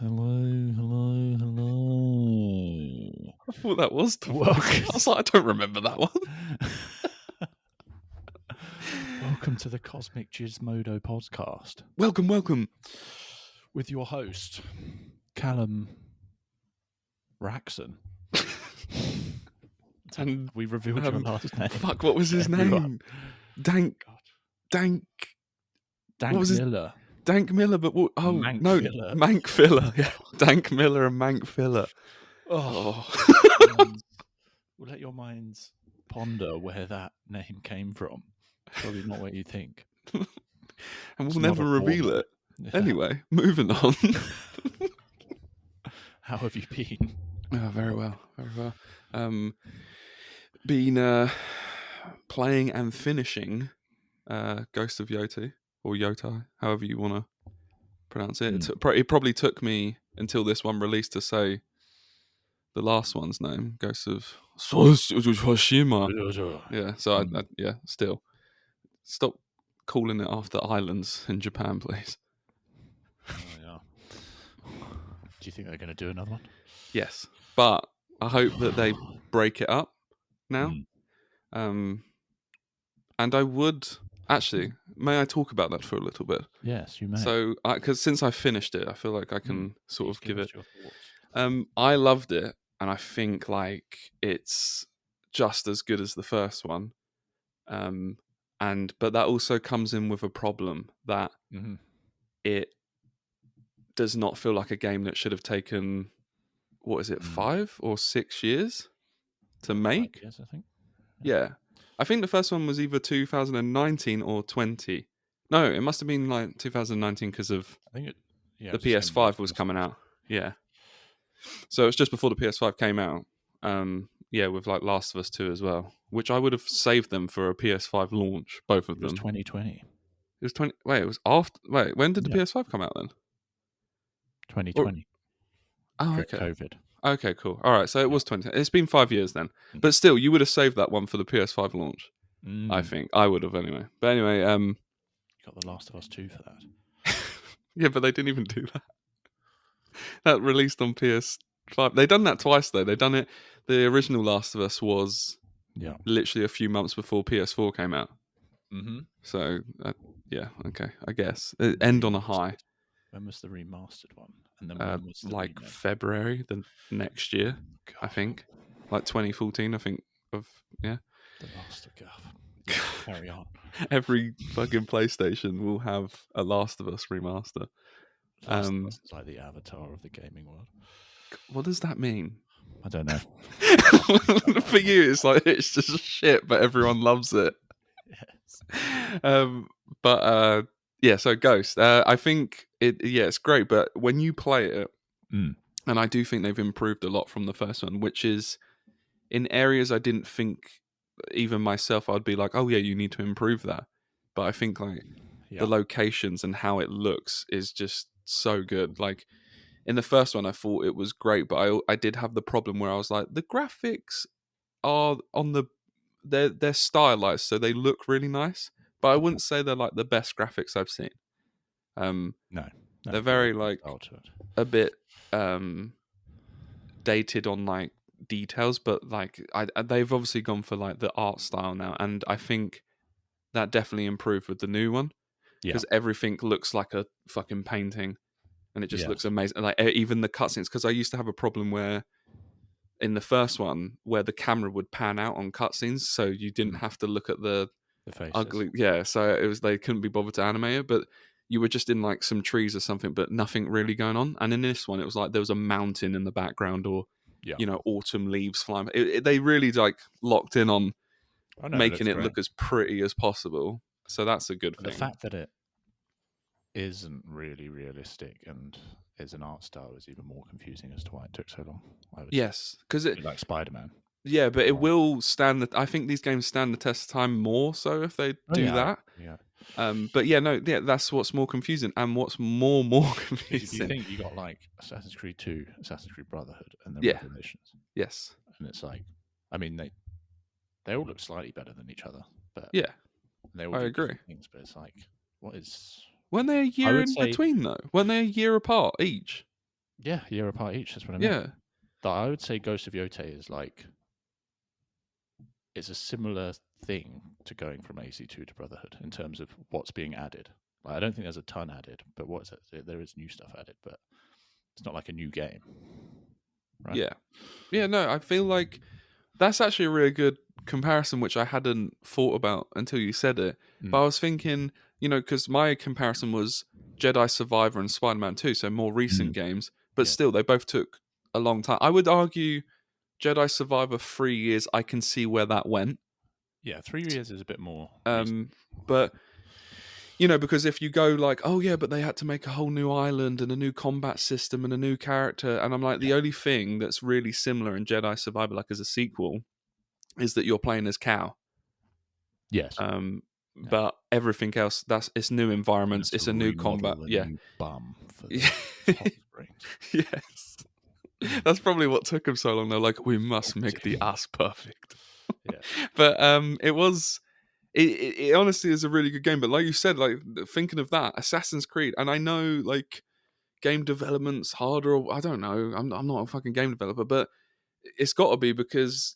Hello. I thought that was the Welcome. I was like, I don't remember that one. Welcome to the Cosmic Gizmodo podcast Welcome. with your host, Callum Raxon. And we revealed your last name. Fuck, what was his Everyone. name? Dank Dank what was his- Miller. Dank Miller, but what? Oh Mank no, Filler. Mank Filler. Yeah, Dank Miller and Mank Filler. We'll let your minds ponder where that name came from. Probably not what you think. And It's we'll not never a reveal formal. it. Anyway, moving on. How have you been? Oh, very well. Been playing and finishing Ghost of Yotei, or Yotei, however you want to pronounce it. It probably took me until this one released to say the last one's name, Ghost of Tsushima. Yeah, so I still stop calling it after islands in Japan, please. Oh, yeah. Do you think they're going to do another one? Yes, but I hope that they break it up now. And I would actually, may I talk about that for a little bit? Yes, you may. So, because since I finished it, I feel like I can sort of give it. Your thoughts. I loved it, and I think like it's just as good as the first one. But that also comes in with a problem that it does not feel like a game that should have taken, what is it, 5 or 6 years to make? Yes, I think. Yeah. I think the first one was either 2019 or 20. No, it must have been like 2019 because of the PS5 was coming out. Yeah. So it's just before the PS5 came out. With like Last of Us 2 as well, which I would have saved them for a PS5 launch, both of them. It was 2020. It was 20. Wait, it was after. Wait, when did the PS5 come out then? 2020. Okay. COVID. Okay, cool. All right, so it was 20. It's been 5 years then. But still, you would have saved that one for the PS5 launch. I think. I would have anyway. But anyway, you got The Last of Us 2 for that. Yeah, but they didn't even do that. That released on PS5. They done that twice though. They done it. The original Last of Us was literally a few months before PS4 came out. So okay. I guess end on a high. When was the remastered one? And then when was the like remake? February the next year, I think, like 2014. I think The Last of Us. Carry on. Every fucking PlayStation will have a Last of Us remaster. Last of Us is like the Avatar of the gaming world. What does that mean? I don't know. For you, it's like it's just shit, but everyone loves it. Yes. So Ghost, I think it's great, but when you play it, and I do think they've improved a lot from the first one, which is in areas I didn't think even myself I'd be like, oh yeah, you need to improve that. But I think like the locations and how it looks is just so good. Like in the first one, I thought it was great, but I did have the problem where I was like, the graphics are they're stylized, so they look really nice. But I wouldn't say they're like the best graphics I've seen. No, they're very like a bit dated on like details, but like they've obviously gone for like the art style now, and I think that definitely improved with the new one because everything looks like a fucking painting, and it just looks amazing. Like even the cutscenes, because I used to have a problem where in the first one where the camera would pan out on cutscenes, so you didn't have to look at the faces. Ugly. Yeah, so it was they couldn't be bothered to animate it, but you were just in like some trees or something, but nothing really going on. And in this one, it was like there was a mountain in the background, or autumn leaves flying. They really like locked in on making it look as pretty as possible. So that's a good thing. The fact that it isn't really realistic and is an art style is even more confusing as to why it took so long. Yes, because it like Spider-Man. Yeah, but it will stand. I think these games stand the test of time more so if they do that. Yeah. That's what's more confusing, and what's more confusing. You think you got like Assassin's Creed 2, Assassin's Creed Brotherhood, and then Revelations. Yes. And it's like, I mean, they all look slightly better than each other, but they all agree. Things, but it's like, what is? Weren't they a year in between though? Weren't they a year apart each? Yeah, a year apart each. That's what I mean. Yeah, I would say Ghost of Yotei is like it's a similar thing to going from AC2 to Brotherhood in terms of what's being added. Like, I don't think there's a ton added, but what's it? There is new stuff added, but it's not like a new game, right? yeah. No, I feel like that's actually a really good comparison, which I hadn't thought about until you said it. But I was thinking, because my comparison was Jedi Survivor and Spider-Man 2, so more recent games, but Yeah. still, they both took a long time. I would argue Jedi Survivor 3 years, I can see where that went. Yeah, 3 years is a bit more recent. But because if you go like, oh yeah, but they had to make a whole new island and a new combat system and a new character, and I'm like, the only thing that's really similar in Jedi Survivor, like as a sequel, is that you're playing as Cal. Yes. But everything else, it's new environments, it's a new combat. The new bum for the hot springs. Yes. That's probably what took them so long. They're like, we must make the ass perfect. Yeah. But it was. It honestly is a really good game, but like you said, like thinking of that, Assassin's Creed, and I know like game development's harder, or I don't know, I'm not a fucking game developer, but it's got to be because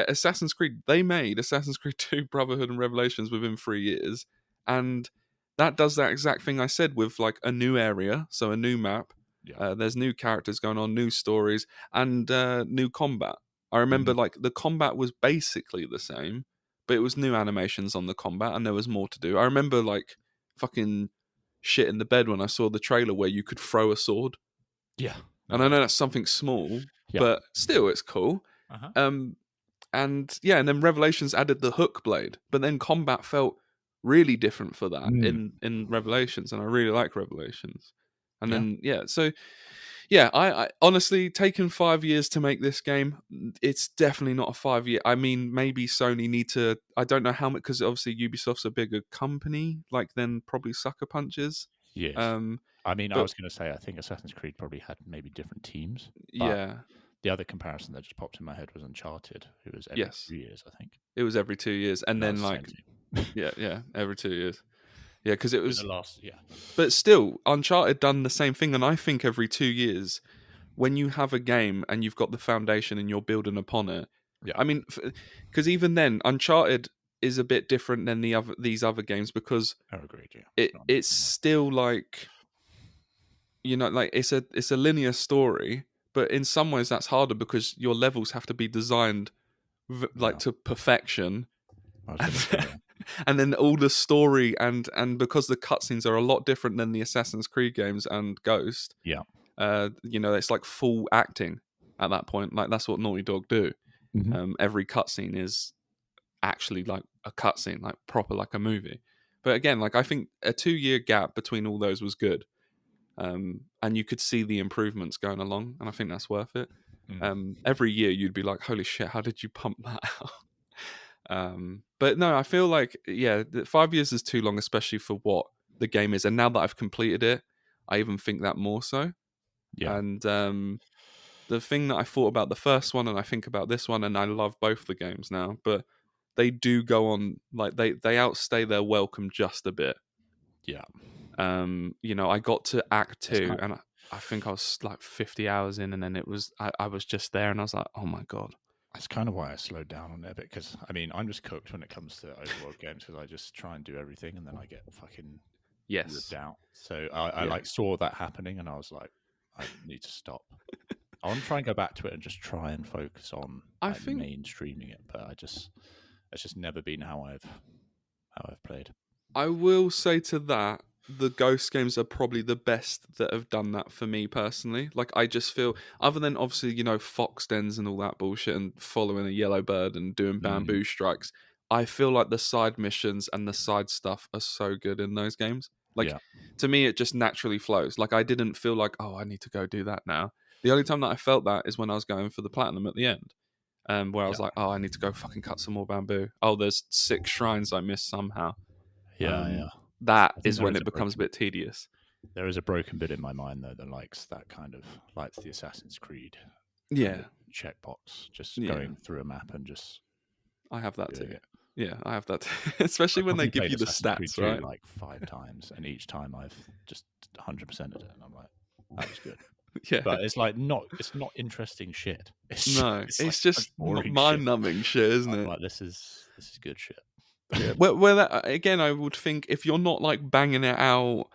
Assassin's Creed, they made Assassin's Creed 2 Brotherhood and Revelations within 3 years, and that does that exact thing I said with like a new area, so a new map. There's new characters going on, new stories, and new combat. I remember like the combat was basically the same, but it was new animations on the combat, and there was more to do. I remember like fucking shit in the bed when I saw the trailer where you could throw a sword. Yeah. And I know that's something small, but still, it's cool. And then Revelations added the hook blade, but then combat felt really different for that in Revelations, and I really like Revelations. And then so I honestly, taken 5 years to make this game, it's definitely not a 5 year. I mean, maybe Sony need to. I don't know how much, because obviously Ubisoft's a bigger company, like than probably Sucker Punches. Yes. I mean, I was going to say, I think Assassin's Creed probably had maybe different teams. But the other comparison that just popped in my head was Uncharted, who was every 2 years, I think. It was every 2 years, and then like every 2 years. Yeah, because it was the last. But still, Uncharted done the same thing, and I think every 2 years, when you have a game and you've got the foundation and you're building upon it. I mean, because even then, Uncharted is a bit different than these other games, because it's still like, like it's a linear story, but in some ways that's harder because your levels have to be designed to perfection. And then all the story and because the cutscenes are a lot different than the Assassin's Creed games and Ghost. It's like full acting at that point. Like that's what Naughty Dog do. Every cutscene is actually like a cutscene, like proper, like a movie. But again, like I think a 2-year gap between all those was good. And you could see the improvements going along, and I think that's worth it. Every year you'd be like, holy shit, how did you pump that out? But no, I feel like 5 years is too long, especially for what the game is. And now that I've completed it, I even think that more so. And the thing that I thought about the first one, and I think about this one, and I love both the games now, but they do go on, like they outstay their welcome just a bit. I got to Act 2, and I think I was like 50 hours in, and then it was I was just there, and I was like, oh my god. That's kind of why I slowed down on it a bit, because I mean, I'm just cooked when it comes to Overworld games, because I just try and do everything, and then I get fucking ripped out. So I like saw that happening, and I was like, I need to stop. I want to try and go back to it and just try and focus on mainstreaming it, but it's just never been how I've played. I will say to that, the Ghost games are probably the best that have done that for me personally. Like I just feel, other than obviously fox dens and all that bullshit and following a yellow bird and doing bamboo strikes, I feel like the side missions and the side stuff are so good in those games. Like to me, it just naturally flows. Like I didn't feel like, oh, I need to go do that now. The only time that I felt that is when I was going for the platinum at the end, where I was like, oh, I need to go fucking cut some more bamboo. Oh, there's 6 shrines I missed somehow. That is when it becomes a bit tedious. There is a broken bit in my mind though that likes the Assassin's Creed checkbox, just going through a map and just. I have that too. Yeah, I have that too. Especially when they give you the stats, right? Like 5 times, and each time I've just 100%ed it, and I'm like, that was good. Yeah. But it's like it's not interesting shit. It's like just boring shit. mind-numbing shit, isn't it? Like this is good shit. Yeah. Well, that, again, I would think if you're not like banging it out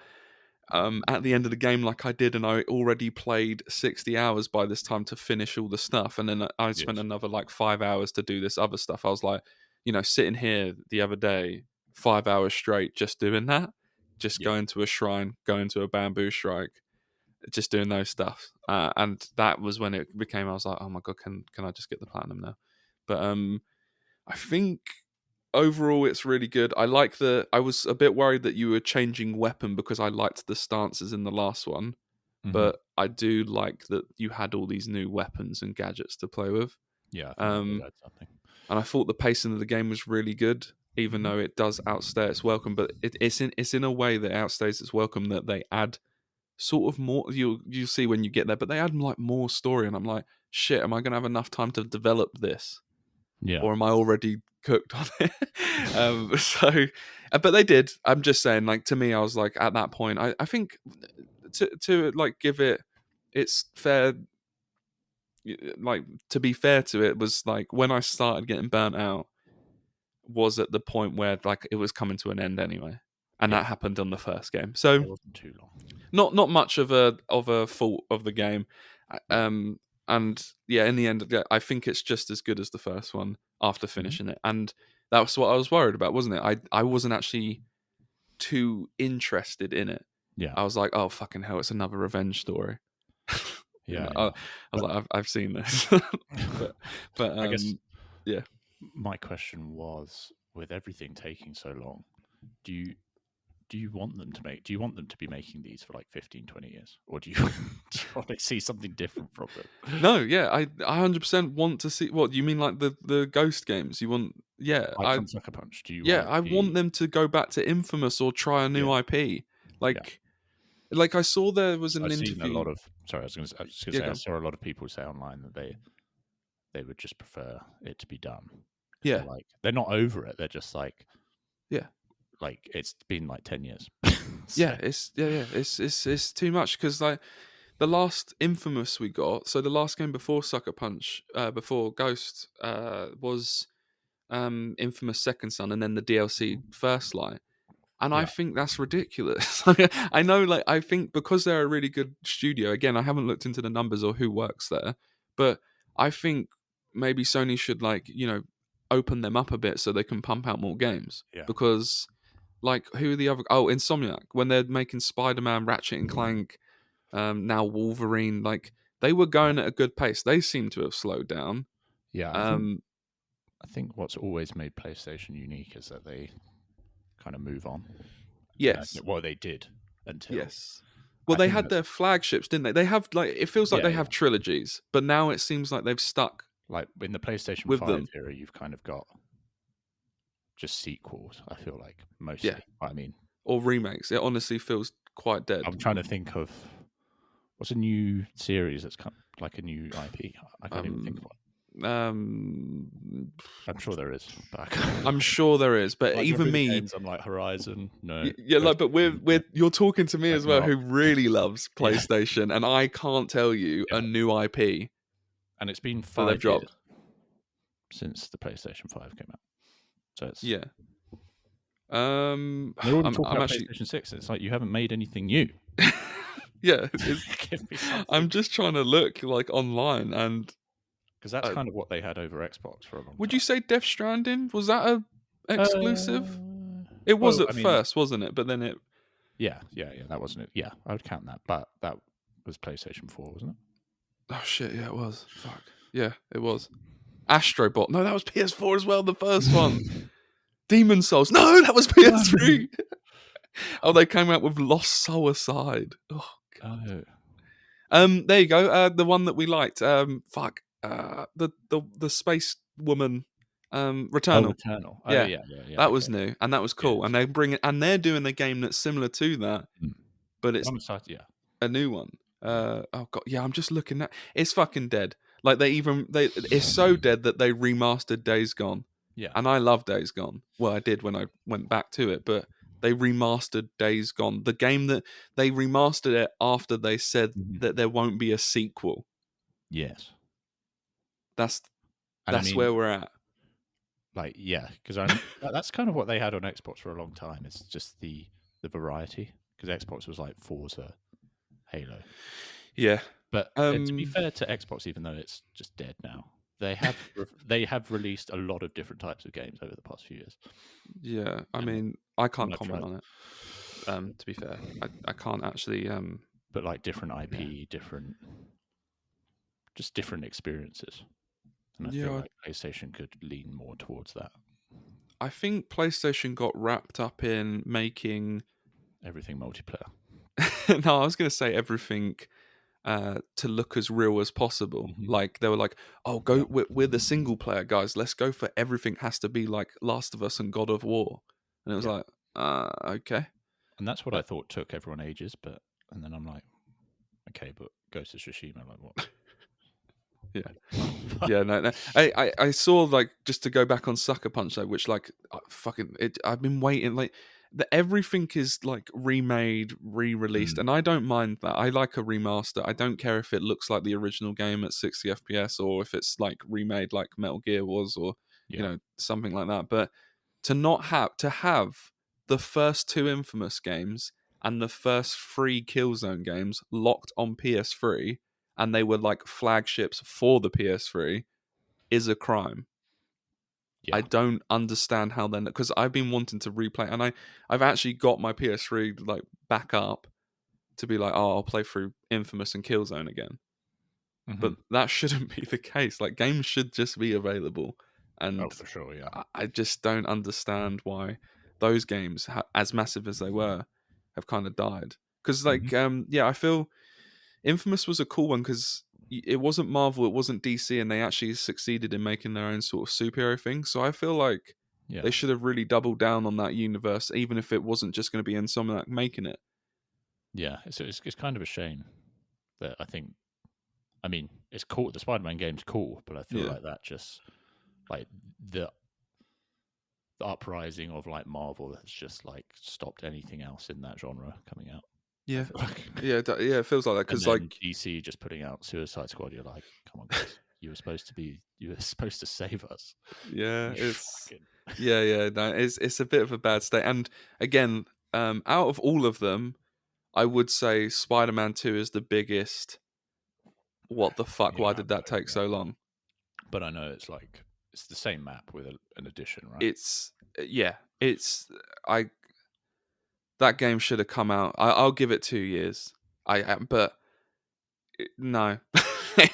at the end of the game like I did, and I already played 60 hours by this time to finish all the stuff, and then I spent another like 5 hours to do this other stuff. I was like, sitting here the other day 5 hours straight just doing that, just going to a shrine, going to a bamboo strike, just doing those stuff, and that was when it became, I was like, oh my god, can I just get the platinum now? But I think overall it's really good. I was a bit worried that you were changing weapon because I liked the stances in the last one, but I do like that you had all these new weapons and gadgets to play with. Yeah, I think that's something. And I thought the pacing of the game was really good, even though it does outstay its welcome. But it's in a way that outstays its welcome, that they add sort of more. You'll see when you get there, but they add like more story, and I'm like, shit, am I going to have enough time to develop this? Yeah. Or am I already cooked on it? But they did. I'm just saying, like, to me, I was like, at that point, I think to like give it its fair, like, to be fair to it, was like when I started getting burnt out was at the point where like it was coming to an end anyway, and that happened on the first game. So it wasn't too long. Not much of a fault of the game. And yeah, in the end, I think it's just as good as the first one after finishing it. And that was what I was worried about, wasn't it? I wasn't actually too interested in it. Yeah. I was like, oh, fucking hell, it's another revenge story. I was like, I've seen this. but I guess, yeah. My question was, with everything taking so long, do you want them to be making these for like 15, 20 years? Or do you want to see something different from them? No, yeah, I 100% want to see. What, you mean like the Ghost games? You want, From Sucker Punch, do you I want them to go back to Infamous or try a new IP. Like I saw there was an interview. Seen a lot of, sorry, I was going to say, I saw a lot of people say online that they would just prefer it to be done. Yeah. Like, they're not over it. They're just like, like it's been like 10 years. It's too much, because like the last Infamous we got, so the last game before Sucker Punch, before Ghost, was Infamous Second Son, and then the DLC First Light. And I think that's ridiculous. I know, like, I think because they're a really good studio, again, I haven't looked into the numbers or who works there, but I think maybe Sony should, like, open them up a bit so they can pump out more games. Yeah. Because, like, who are the other... Oh, Insomniac. When they're making Spider-Man, Ratchet and Clank, now Wolverine, like, they were going at a good pace. They seem to have slowed down. Yeah, I think what's always made PlayStation unique is that they kind of move on. Yes. Well, they did until... Yes. Well, they had their flagships, didn't they? They have, like, it feels like they have trilogies, but now it seems like they've stuck. Like, in the PlayStation 5 era, you've kind of got just sequels, I feel like, mostly. Yeah. I mean... Or remakes. It honestly feels quite dead. I'm trying to think of... What's a new series that's come, like a new IP? I can't even think of one. I'm sure there is. But I'm sure there is, but like, even me, games on like Horizon, no. Yeah, like, but you're talking to me as well, who really loves PlayStation, and I can't tell you a new IP. And it's been 5 years since the PlayStation 5 came out, so it's they're already talking about PlayStation 6. It's like you haven't made anything new. Yeah, I'm just trying to look like online, and because that's kind of what they had over Xbox for a long time. Would you say Death Stranding, was that a exclusive? It was first, wasn't it? But then it... Yeah, that wasn't it. Yeah, I would count that. But that was PlayStation 4, wasn't it? Oh, shit, yeah, it was. Fuck. Yeah, it was. Astrobot. No, that was PS4 as well, the first one. Demon Souls. No, that was PS3. Oh, they came out with Lost Soul Aside. Oh, God. There you go. The one that we liked. The space woman, Returnal. Returnal. Yeah. That was new, and that was cool. And they're doing a game that's similar to that, but it's a new one. Oh god, yeah. I'm just looking at. It's fucking dead. Like it's so dead that they remastered Days Gone. Yeah. And I love Days Gone. Well, I did when I went back to it, but They remastered Days Gone, the game that they remastered it after they said that there won't be a sequel. Yes, that's I mean, where we're at. Like, yeah, because that's kind of what they had on Xbox for a long time. It's just the variety, because Xbox was like Forza, Halo. Yeah, but to be fair to Xbox, even though it's just dead now, they have released a lot of different types of games over the past few years. Yeah, I mean, I can't comment on it. To be fair, I can't actually. But like different IP, just different experiences, and I feel like PlayStation could lean more towards that. I think PlayStation got wrapped up in making everything multiplayer. No, I was going to say everything to look as real as possible. Like they were like, "Oh, we're the single player guys. Let's go for everything has to be like Last of Us and God of War." And it was like, okay. And that's what I thought took everyone ages, and then I'm like, okay, but Ghost of Tsushima, like what? Yeah, no. I saw, like, just to go back on Sucker Punch though, which like I've been waiting, like everything is like remade, re-released, and I don't mind that. I like a remaster. I don't care if it looks like the original game at 60 FPS or if it's like remade like Metal Gear was, or you know, something like that. But to have the first 2 Infamous games and the first 3 Killzone games locked on PS3, and they were like flagships for the PS3, is a crime. I don't understand how then, because I've been wanting to replay, and I've actually got my PS3 like back up to be like, oh, I'll play through Infamous and Killzone again. But that shouldn't be the case. Like, games should just be available, and for sure, I just don't understand why those games, as massive as they were, have kind of died. Because like, I feel Infamous was a cool one because it wasn't Marvel, it wasn't DC, and they actually succeeded in making their own sort of superhero thing. So I feel like they should have really doubled down on that universe, even if it wasn't just going to be Insomniac making it. Yeah, it's kind of a shame that I mean, it's cool. The Spider-Man game's cool, but I feel like that just like the uprising of like Marvel has just like stopped anything else in that genre coming out. Yeah, it feels like that because like DC just putting out Suicide Squad, you're like, come on, guys, you were supposed to save us. Yeah, it's no, it's a bit of a bad state. And again, out of all of them, I would say Spider-Man 2 is the biggest. What the fuck? Why did that take so long? But I know it's like it's the same map with an addition, right? It's that game should have come out. I'll give it 2 years. But no.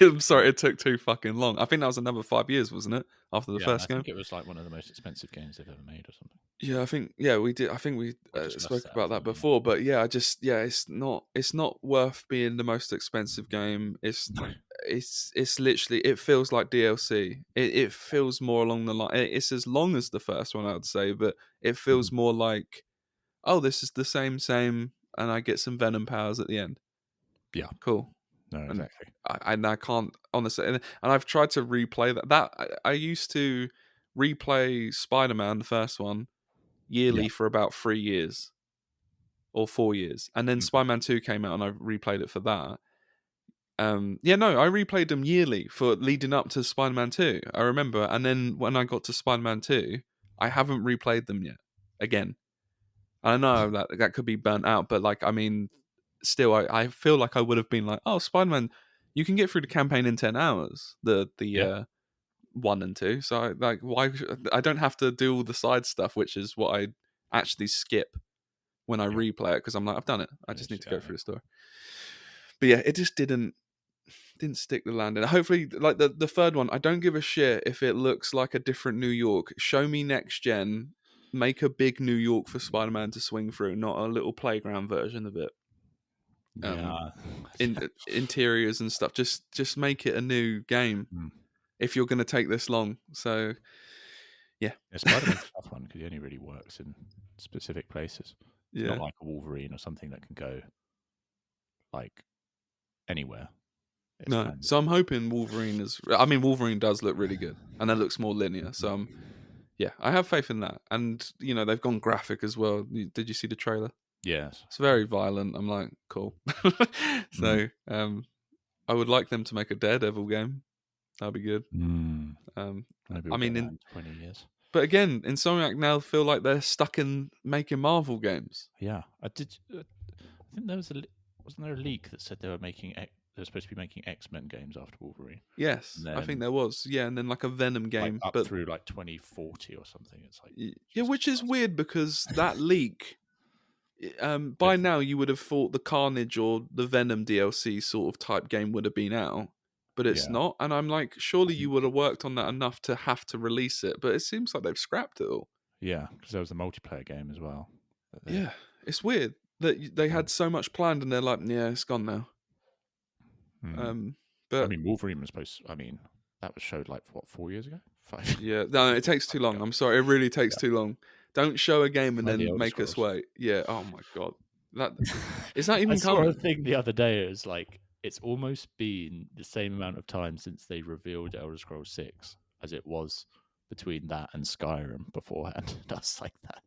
I'm sorry, it took too fucking long. I think that was another 5 years, wasn't it? After the first game. I think it was like one of the most expensive games they've ever made or something. Yeah, I think we did. I think we spoke about that before. But it's not worth being the most expensive game. It's literally, it feels like DLC. It feels more along the line. It's as long as the first one, I would say, but it feels more like, oh, this is the same, and I get some Venom powers at the end. Yeah, cool. No, exactly. And I can't honestly, and I've tried to replay that. I used to replay Spider-Man, the first one, yearly for about 3 years or 4 years, and then Spider-Man 2 came out, and I replayed it for that. I replayed them yearly for leading up to Spider-Man 2. I remember, and then when I got to Spider-Man 2, I haven't replayed them yet again. I know that could be burnt out, but like, I mean, still, I feel like I would have been like, oh, Spider-Man, you can get through the campaign in 10 hours, the 1 and 2. So like, why I don't have to do all the side stuff, which is what I actually skip when I replay it, because I'm like, I've done it. I just need to go through the story. But yeah, it just didn't stick the landing. Hopefully, like the third one, I don't give a shit if it looks like a different New York. Show me next gen. Make a big New York for Spider-Man to swing through, not a little playground version of it. Interiors and stuff. Just make it a new game if you're going to take this long. So, yeah. Spider-Man's a tough one because he only really works in specific places. It's not Yeah. like a Wolverine or something that can go like anywhere. It's No, kind of... so I'm hoping Wolverine is. I mean, Wolverine does look really good, and that looks more linear. So Yeah, I have faith in that. And, they've gone graphic as well. Did you see the trailer? Yes. It's very violent. I'm like, cool. So, I would like them to make a Daredevil game. That'd be good. Maybe we'll I get mean, that in 20 years. But again, Insomniac now feel like they're stuck in making Marvel games. Yeah, I think there was wasn't there a leak that said they were supposed to be making X-Men games after Wolverine? Yes, I think there was. Yeah, and then like a Venom game, up but through like 2040 or something. It's like which is weird because that leak. By now you would have thought the Carnage or the Venom DLC sort of type game would have been out, but it's not. And I'm like, surely you would have worked on that enough to have to release it, but it seems like they've scrapped it all. Yeah, because there was a multiplayer game as well. Yeah, it's weird that they had so much planned and they're like, yeah, it's gone now. But I mean, Wolverine was supposed. I mean, that was showed like what 4 years ago, 5. Yeah, no, it takes too long. I'm sorry, it really takes too long. Don't show a game and then make us Scrolls. wait. Yeah. Oh my god, it's not even I saw coming. a thing the other day. It was like it's almost been the same amount of time since they revealed Elder Scrolls 6 as it was between that and Skyrim beforehand. That's like that.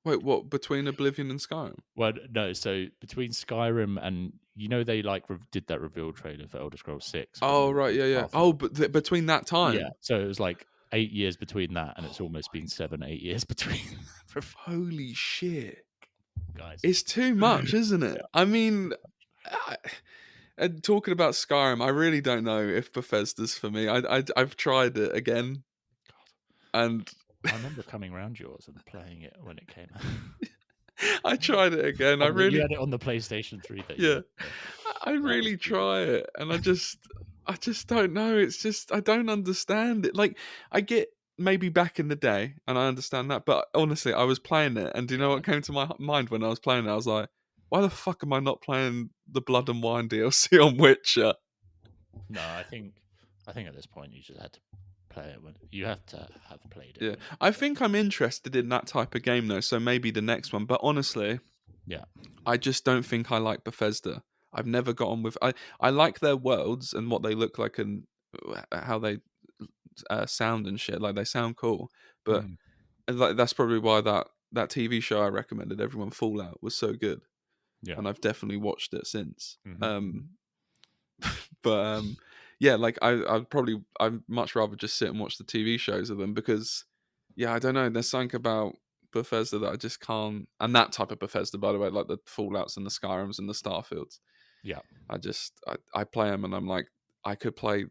Wait, what? Between Oblivion and Skyrim? Well, no. So between Skyrim and they did that reveal trailer for Elder Scrolls 6. Oh right, yeah. Oh, but between that time, yeah. So it was like 8 years between that, and it's almost been 7-8 years between. Holy shit, guys! It's too much, isn't it? Yeah. I mean, and talking about Skyrim, I really don't know if Bethesda's for me. I've tried it again, and I remember coming around yours and playing it when it came out. I tried it again. You had it on the PlayStation 3. I really try it, and I just don't know. It's just I don't understand it. Like I get maybe back in the day, and I understand that, but honestly, I was playing it, and do you know what came to my mind when I was playing it? I was like, why the fuck am I not playing the Blood and Wine DLC on Witcher? No, I think at this point you just had to play it when you have to have played it. Yeah, I think I'm interested in that type of game though, so maybe the next one. But honestly, I just don't think I like Bethesda. I've never got on with. I like their worlds and what they look like and how they sound and shit. Like they sound cool, but that's probably why that TV show I recommended everyone, Fallout, was so good. Yeah, and I've definitely watched it since. But yeah, like I'd much rather just sit and watch the TV shows of them because, yeah, I don't know. There's something about Bethesda that I just can't, and that type of Bethesda, by the way, like the Fallouts and the Skyrims and the Starfields. Yeah, I play them and I'm like, I could play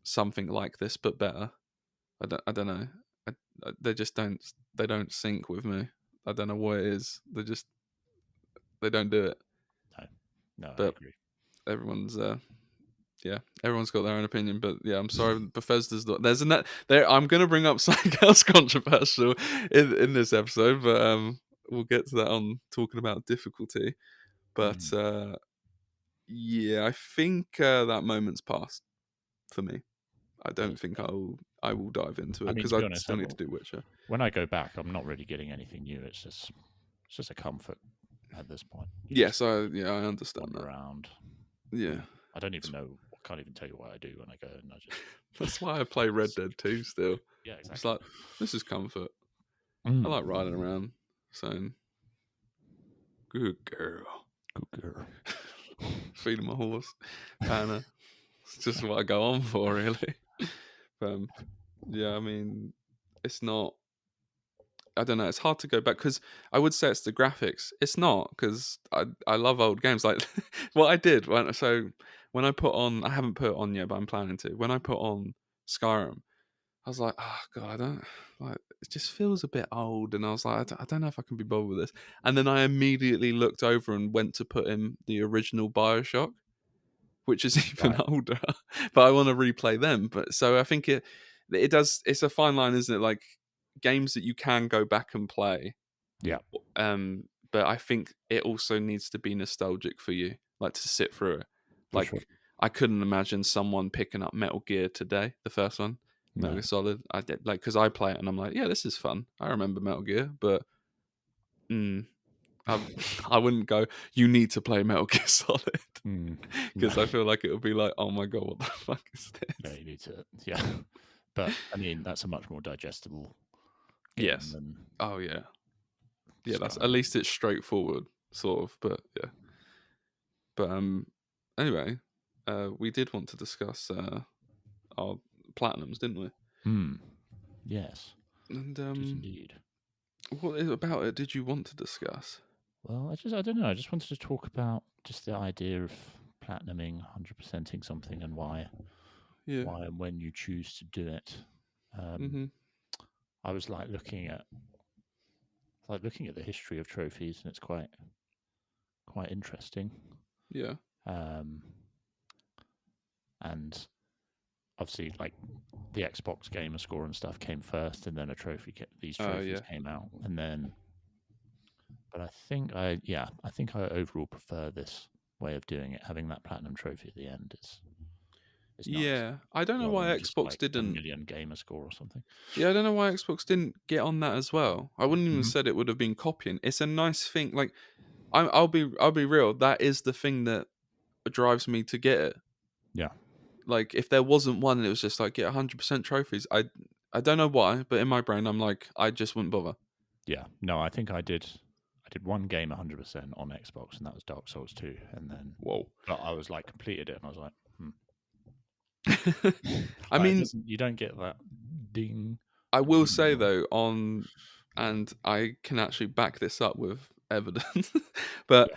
something like this but better. I don't know. They just don't sync with me. I don't know what it is. They don't do it. No, but I agree. Everyone's everyone's got their own opinion, but yeah, I'm sorry, Bethesda's not. There's a there. I'm going to bring up something else controversial in this episode, but we'll get to that on talking about difficulty. But yeah, I think that moment's passed for me. I don't think I will dive into it because I still need to do Witcher. When I go back, I'm not really getting anything new. It's just a comfort at this point. Yes, I understand that. Around. Yeah. I don't even know. I can't even tell you what I do when I go, and I just. That's why I play Red Dead 2 still. Yeah, exactly. It's like this is comfort. I like riding around, saying, "Good girl, good girl," feeding my horse. And it's just what I go on for, really. Yeah, I mean, it's not. I don't know. It's hard to go back because I would say it's the graphics. It's not because I love old games. Like what I did when I put on, I haven't put it on yet, but I'm planning to. When I put on Skyrim, I was like, oh god, I don't like. It just feels a bit old, and I was like, I don't know if I can be bothered with this. And then I immediately looked over and went to put in the original BioShock, which is even older. But I want to replay them. But so I think it does. It's a fine line, isn't it? Like games that you can go back and play. Yeah. But I think it also needs to be nostalgic for you, like to sit through it. Like I couldn't imagine someone picking up Metal Gear today, the first one, Metal Gear Solid. I did because I play it and I'm like, yeah, this is fun. I remember Metal Gear, but I wouldn't go. You need to play Metal Gear Solid because I feel like it would be like, oh my god, what the fuck is this? Yeah, you need to. Yeah, but I mean that's a much more digestible game Yes. than. Oh yeah. Yeah, that's Sky. at least it's straightforward, sort of. But yeah. But anyway, we did want to discuss our platinums, didn't we? Yes. And Indeed. what about it did you want to discuss? Well, I don't know. I just wanted to talk about just the idea of platinuming, 100%ing something, and why and when you choose to do it. I was like looking at the history of trophies, and it's quite interesting. Yeah. And obviously, like the Xbox gamer score and stuff came first, and then these trophies came out, and then. But I think I overall prefer this way of doing it. Having that platinum trophy at the end is nice. I don't know why Just Xbox like didn't. 1 million gamer score or something. Yeah, I don't know why Xbox didn't get on that as well. I wouldn't even said it would have been copying. It's a nice thing. Like, I'll be real. That is the thing that drives me to get it. Yeah. Like, if there wasn't one, it was just like get 100% trophies. I don't know why, but in my brain, I'm like, I just wouldn't bother. Yeah. No, I think I did one game 100% on Xbox, and that was Dark Souls 2. And then but I was like completed it, and I was like, I mean, you don't get that ding. I will say though, and I can actually back this up with evidence, but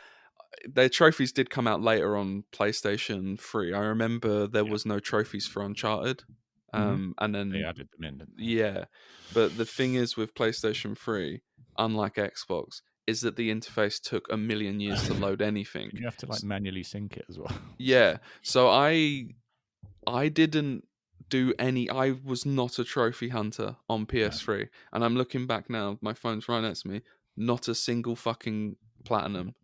their trophies did come out later on PlayStation 3. I remember there was no trophies for Uncharted, and then they added them in. Didn't they? Yeah, but the thing is with PlayStation 3, unlike Xbox, is that the interface took a million years to load anything. You have to like manually sync it as well. Yeah, so I didn't do any. I was not a trophy hunter on PS3, and I'm looking back now. My phone's right next to me. Not a single fucking platinum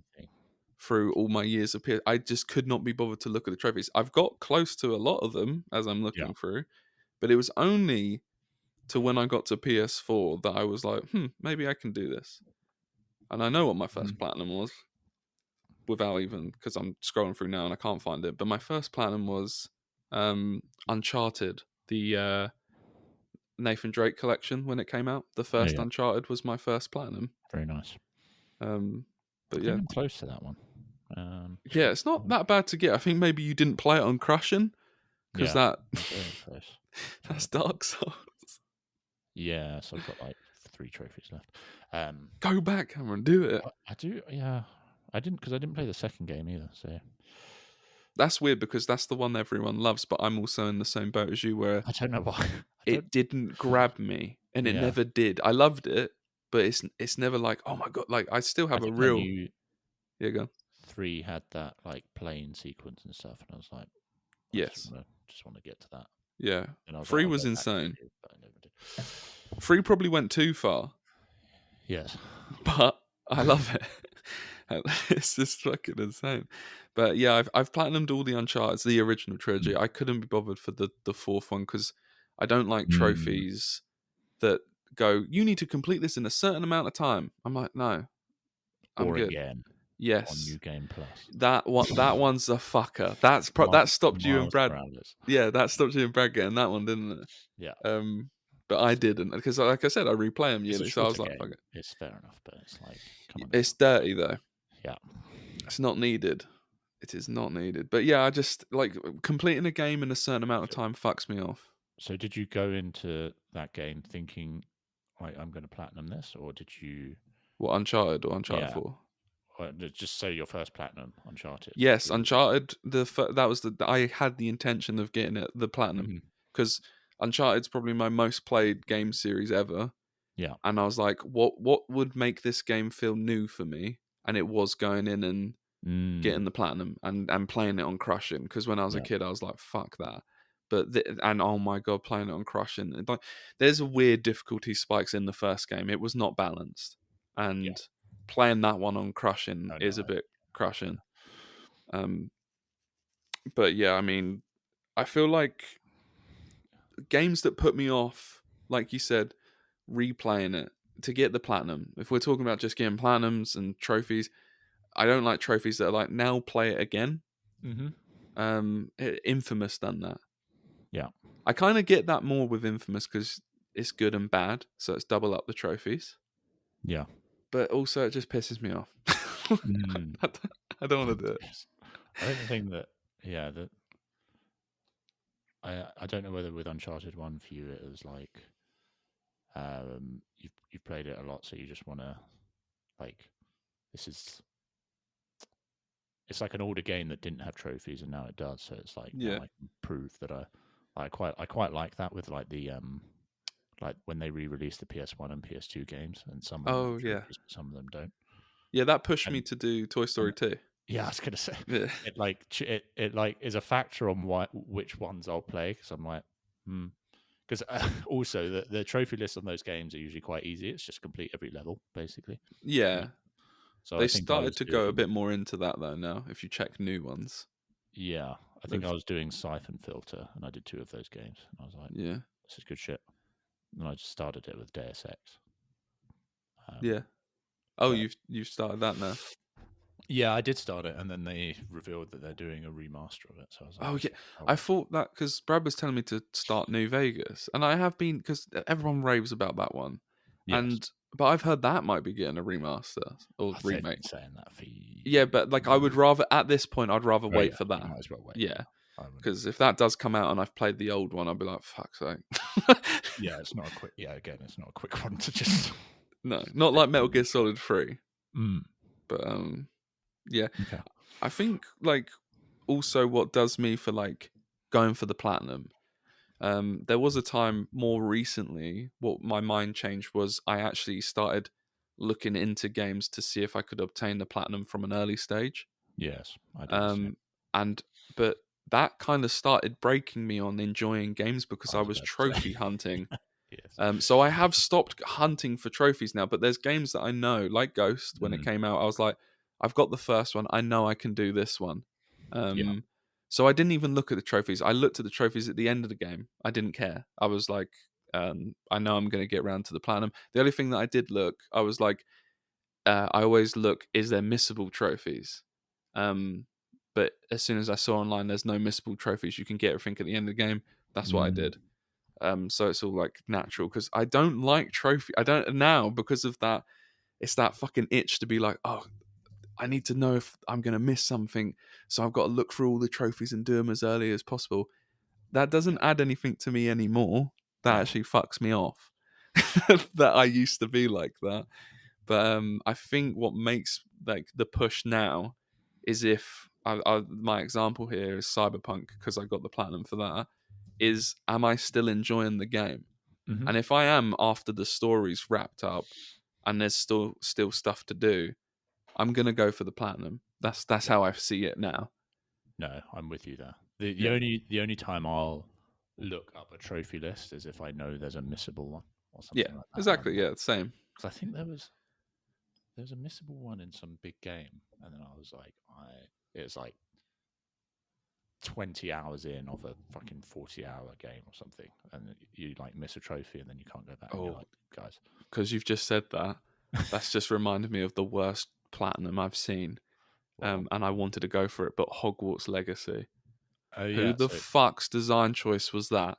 through all my years of PS. I just could not be bothered to look at the trophies. I've got close to a lot of them as I'm looking through, but it was only to when I got to PS4 that I was like, maybe I can do this. And I know what my first platinum was, without even, because I'm scrolling through now and I can't find it. But my first platinum was Uncharted, the Nathan Drake collection when it came out. The first Uncharted was my first platinum. Very nice. But I think I'm close to that one. Yeah, it's not that bad to get. I think maybe you didn't play it on Crushing, because that's Dark Souls. Yeah, so I've got like 3 trophies left. Go back, Cameron, do it. I do, yeah. I didn't play the second game either. So that's weird because that's the one everyone loves, but I'm also in the same boat as you, where I don't know why it didn't grab me, and it never did. I loved it, but it's never like, oh my god, like I still have a real. Go. 3 had that like plane sequence and stuff, and I was like, yes, just want to get to that. Yeah, 3 was insane. 3 probably went too far. Yes, but I love it. It's just fucking insane. But yeah, I've platinumed all the Uncharted, the original trilogy. I couldn't be bothered for the 4th one because I don't like trophies that go, you need to complete this in a certain amount of time. I'm like, no, I'm good. Again. Yes, on New Game Plus. That one's a fucker. That stopped you and Brad. Yeah, that stopped you and Brad getting that one, didn't it? Yeah. But I didn't, because like I said, I replay them yearly, so I was like, fuck it. It's fair enough, but it's like, come on. It's dirty though. Yeah. It's not needed. It is not needed. But yeah, I just like completing a game in a certain amount of time fucks me off. So did you go into that game thinking, like, I'm going to platinum this, or did you? What, Uncharted or Uncharted 4? Just say your first platinum, Uncharted. Yes, Uncharted. I had the intention of getting it, the platinum, because Uncharted's probably my most played game series ever. Yeah, and I was like, what would make this game feel new for me? And it was going in and getting the platinum and playing it on Crushing, because when I was a kid, I was like, fuck that. But and oh my god, playing it on Crushing, like, there's a weird difficulty spikes in the first game. It was not balanced, and playing that one on Crushing is a bit crushing. But yeah, I mean, I feel like games that put me off, like you said, replaying it to get the platinum. If we're talking about just getting platinums and trophies, I don't like trophies that are like, now play it again. Infamous done that. Yeah, I kind of get that more with Infamous, because it's good and bad, so it's double up the trophies. Yeah. But also, it just pisses me off. I don't want to do it. I think the thing that, that I don't know whether with Uncharted 1 for you it was like you've played it a lot, so you just want to like it's like an older game that didn't have trophies and now it does. So it's like now I can prove that I quite like that with like the like when they re-released the PS1 and PS2 games, and some of them have trophies, but some of them don't. Yeah, that pushed me to do Toy Story 2. Yeah, I was gonna say it like is a factor on which ones I'll play, because I'm like, because also the trophy lists on those games are usually quite easy. It's just complete every level basically. Yeah. So they started to go a bit more into that though now. If you check new ones. Yeah, I think I was doing Siphon Filter, and I did 2 of those games, and I was like, yeah, this is good shit. And I just started it with Deus Ex. Yeah. Oh, you've started that now. Yeah, I did start it, and then they revealed that they're doing a remaster of it. So I was like, oh yeah, I thought that because Brad was telling me to start New Vegas, and I have been, because everyone raves about that one, but I've heard that might be getting a remaster or remake. Saying that for yeah, but like I would rather at this point I'd rather wait for that. Might as well wait. Yeah, because if that does come out and I've played the old one, I'll be like, fuck's sake. Yeah, it's not a quick. Yeah, again, it's not a quick one to just. No, not like Metal Gear Solid 3. But yeah, okay. I think like also what does me for like going for the platinum. There was a time more recently, what my mind changed was I actually started looking into games to see if I could obtain the platinum from an early stage. Yes, I do. But that kind of started breaking me on enjoying games because I was trophy hunting. Yes. So I have stopped hunting for trophies now, but there's games that I know, like Ghost, when it came out, I was like, I've got the first one, I know I can do this one. So I didn't even look at the trophies. I looked at the trophies at the end of the game. I didn't care. I was like, I know I'm going to get around to the platinum. The only thing that I did look, I was like, I always look, is there missable trophies? But as soon as I saw online there's no missable trophies, you can get everything at the end of the game. That's what I did. So it's all like natural, because I don't like trophy. I don't now because of that. It's that fucking itch to be like, oh, I need to know if I'm going to miss something. So I've got to look through all the trophies and do them as early as possible. That doesn't add anything to me anymore. That actually fucks me off. That I used to be like that. But I think what makes like the push now is if my example here is Cyberpunk, because I got the platinum for that, is am I still enjoying the game? And if I am, after the story's wrapped up and there's still stuff to do, I'm gonna go for the platinum. That's how I see it now. No, I'm with you there. The only time I'll look up a trophy list is if I know there's a missable one or something like that. Exactly. Yeah, same. Because I think there was a missable one in some big game, and then I was like, it was like 20 hours in of a fucking 40-hour game or something, and you like miss a trophy and then you can't go back. And you're like, guys, because you've just said that, that's just reminded me of the worst platinum I've seen. And I wanted to go for it, but Hogwarts Legacy. Who the fuck's design choice was that?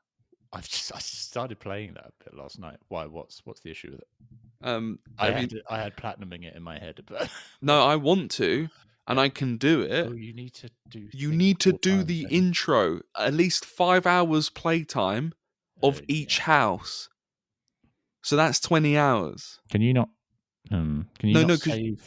I started playing that a bit last night. Why? What's the issue with it? I had platinuming it in my head, but no, I want to, and I can do it. Oh, you need to do. You need to do the intro. At least 5 hours playtime of each house. So that's 20 hours. Can you not? Can you not save?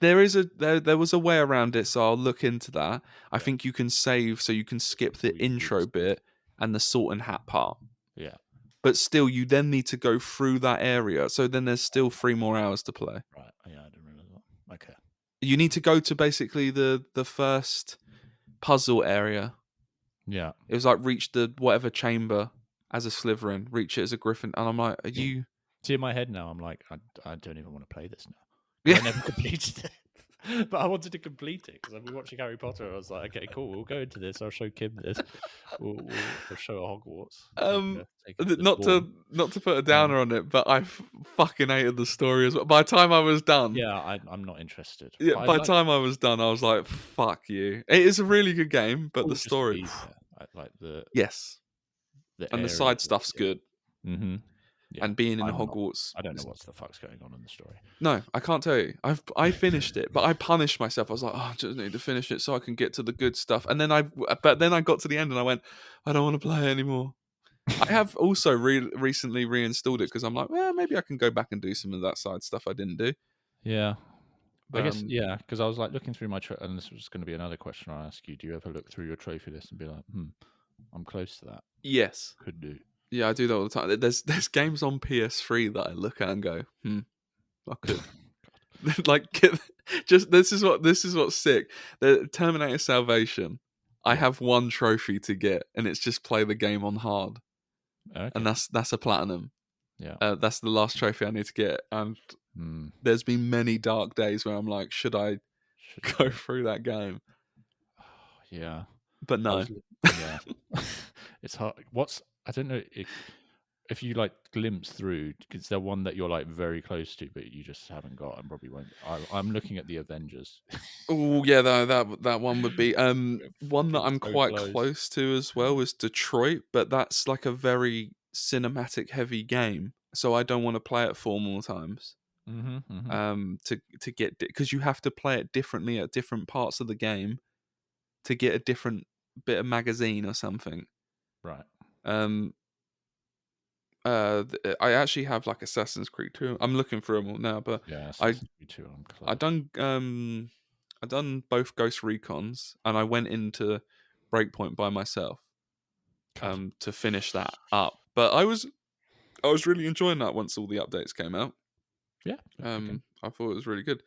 There was a way around it, so I'll look into that. I think you can save, so you can skip the intro bit and the salt and hat part. Yeah. But still, you then need to go through that area. So then there's still 3 more hours to play. Right. Yeah, I didn't realize that. Okay. You need to go to basically the first puzzle area. Yeah. It was like reach the whatever chamber as a Slytherin, reach it as a Griffin, and I'm like, are you? See, in my head now, I'm like, I don't even want to play this now. I never completed it, but I wanted to complete it because I've been watching Harry Potter. I was like, okay, cool, we'll go into this. I'll show Kim this. We'll show her Hogwarts. Not to put a downer on it, but I fucking hated the story as well. By the time I was done, yeah, I'm not interested. Yeah, by the time I was done, I was like, fuck you. It is a really good game, but the story, like the yes, and the side stuff's good. Mm-hmm. and being in Hogwarts. I don't know what the fuck's going on in the story. No, I can't tell you. I finished it, but I punished myself. I was like, I just need to finish it so I can get to the good stuff. And then I got to the end and I went, I don't want to play it anymore. I have also recently reinstalled it because I'm like, well, maybe I can go back and do some of that side stuff I didn't do. Yeah. I guess, because I was like looking through my and this was going to be another question I ask you. Do you ever look through your trophy list and be like, I'm close to that? Yes. Could do. Yeah, I do that all the time. There's games on PS3 that I look at and go, I could. Like, this is what's sick. The Terminator Salvation. I have one trophy to get, and it's just play the game on hard. Okay. And that's a platinum. Yeah. That's the last trophy I need to get. And there's been many dark days where I'm like, should I go through that game? Yeah. But no. Yeah. It's hard. I don't know if you like glimpse through, is there one that you're like very close to but you just haven't got and probably won't? I'm looking at the Avengers. Oh yeah, that one would be one that I'm quite close to as well is Detroit, but that's like a very cinematic heavy game, so I don't want to play it 4 more times. To get, because you have to play it differently at different parts of the game to get a different bit of magazine or something. Right. I actually have like Assassin's Creed 2. I'm looking for them all now, but yeah, Assassin's Creed 2. I done both Ghost Recons, and I went into Breakpoint by myself to finish that up. But I was really enjoying that once all the updates came out. Yeah. I thought it was really good,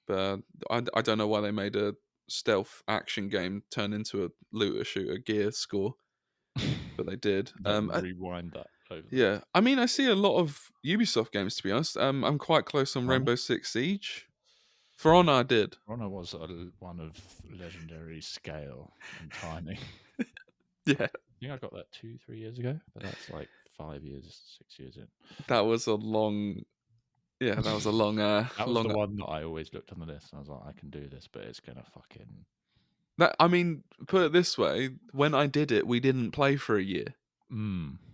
but I don't know why they made a stealth action game turn into a looter shooter gear score, but they did. Rewind that. Yeah, I mean, I see a lot of Ubisoft games, to be honest. I'm quite close on Rainbow Six Siege. For Honor, I did. Honor was one of legendary scale and timing. Yeah. I think I got that 2-3 years ago, but that's like 5 years, 6 years in. That was a long... Yeah, that was a long... that was the one that I always looked on the list and I was like, I can do this, but it's going to fucking... I mean, put it this way, when I did it, we didn't play for a year.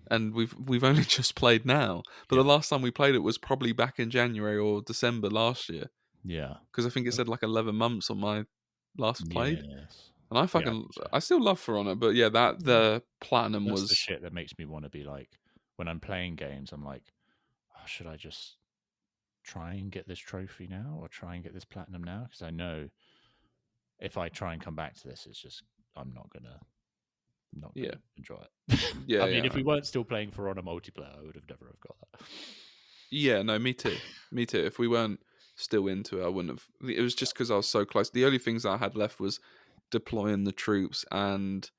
And we've only just played now. But the last time we played it was probably back in January or December last year. Yeah. Because I think it said like 11 months on my last played. Yes. And I still love For Honor, but yeah, the platinum That's was... the shit that makes me want to be like, when I'm playing games, I'm like, should I just try and get this trophy now or try and get this platinum now? Because I know if I try and come back to this, it's just, I'm not gonna enjoy it. Yeah, I mean, if we weren't still playing For Honor multiplayer, I would have never have got that. Yeah, no, me too. If we weren't still into it, I wouldn't have. It was just because I was so close. The only things I had left was deploying the troops and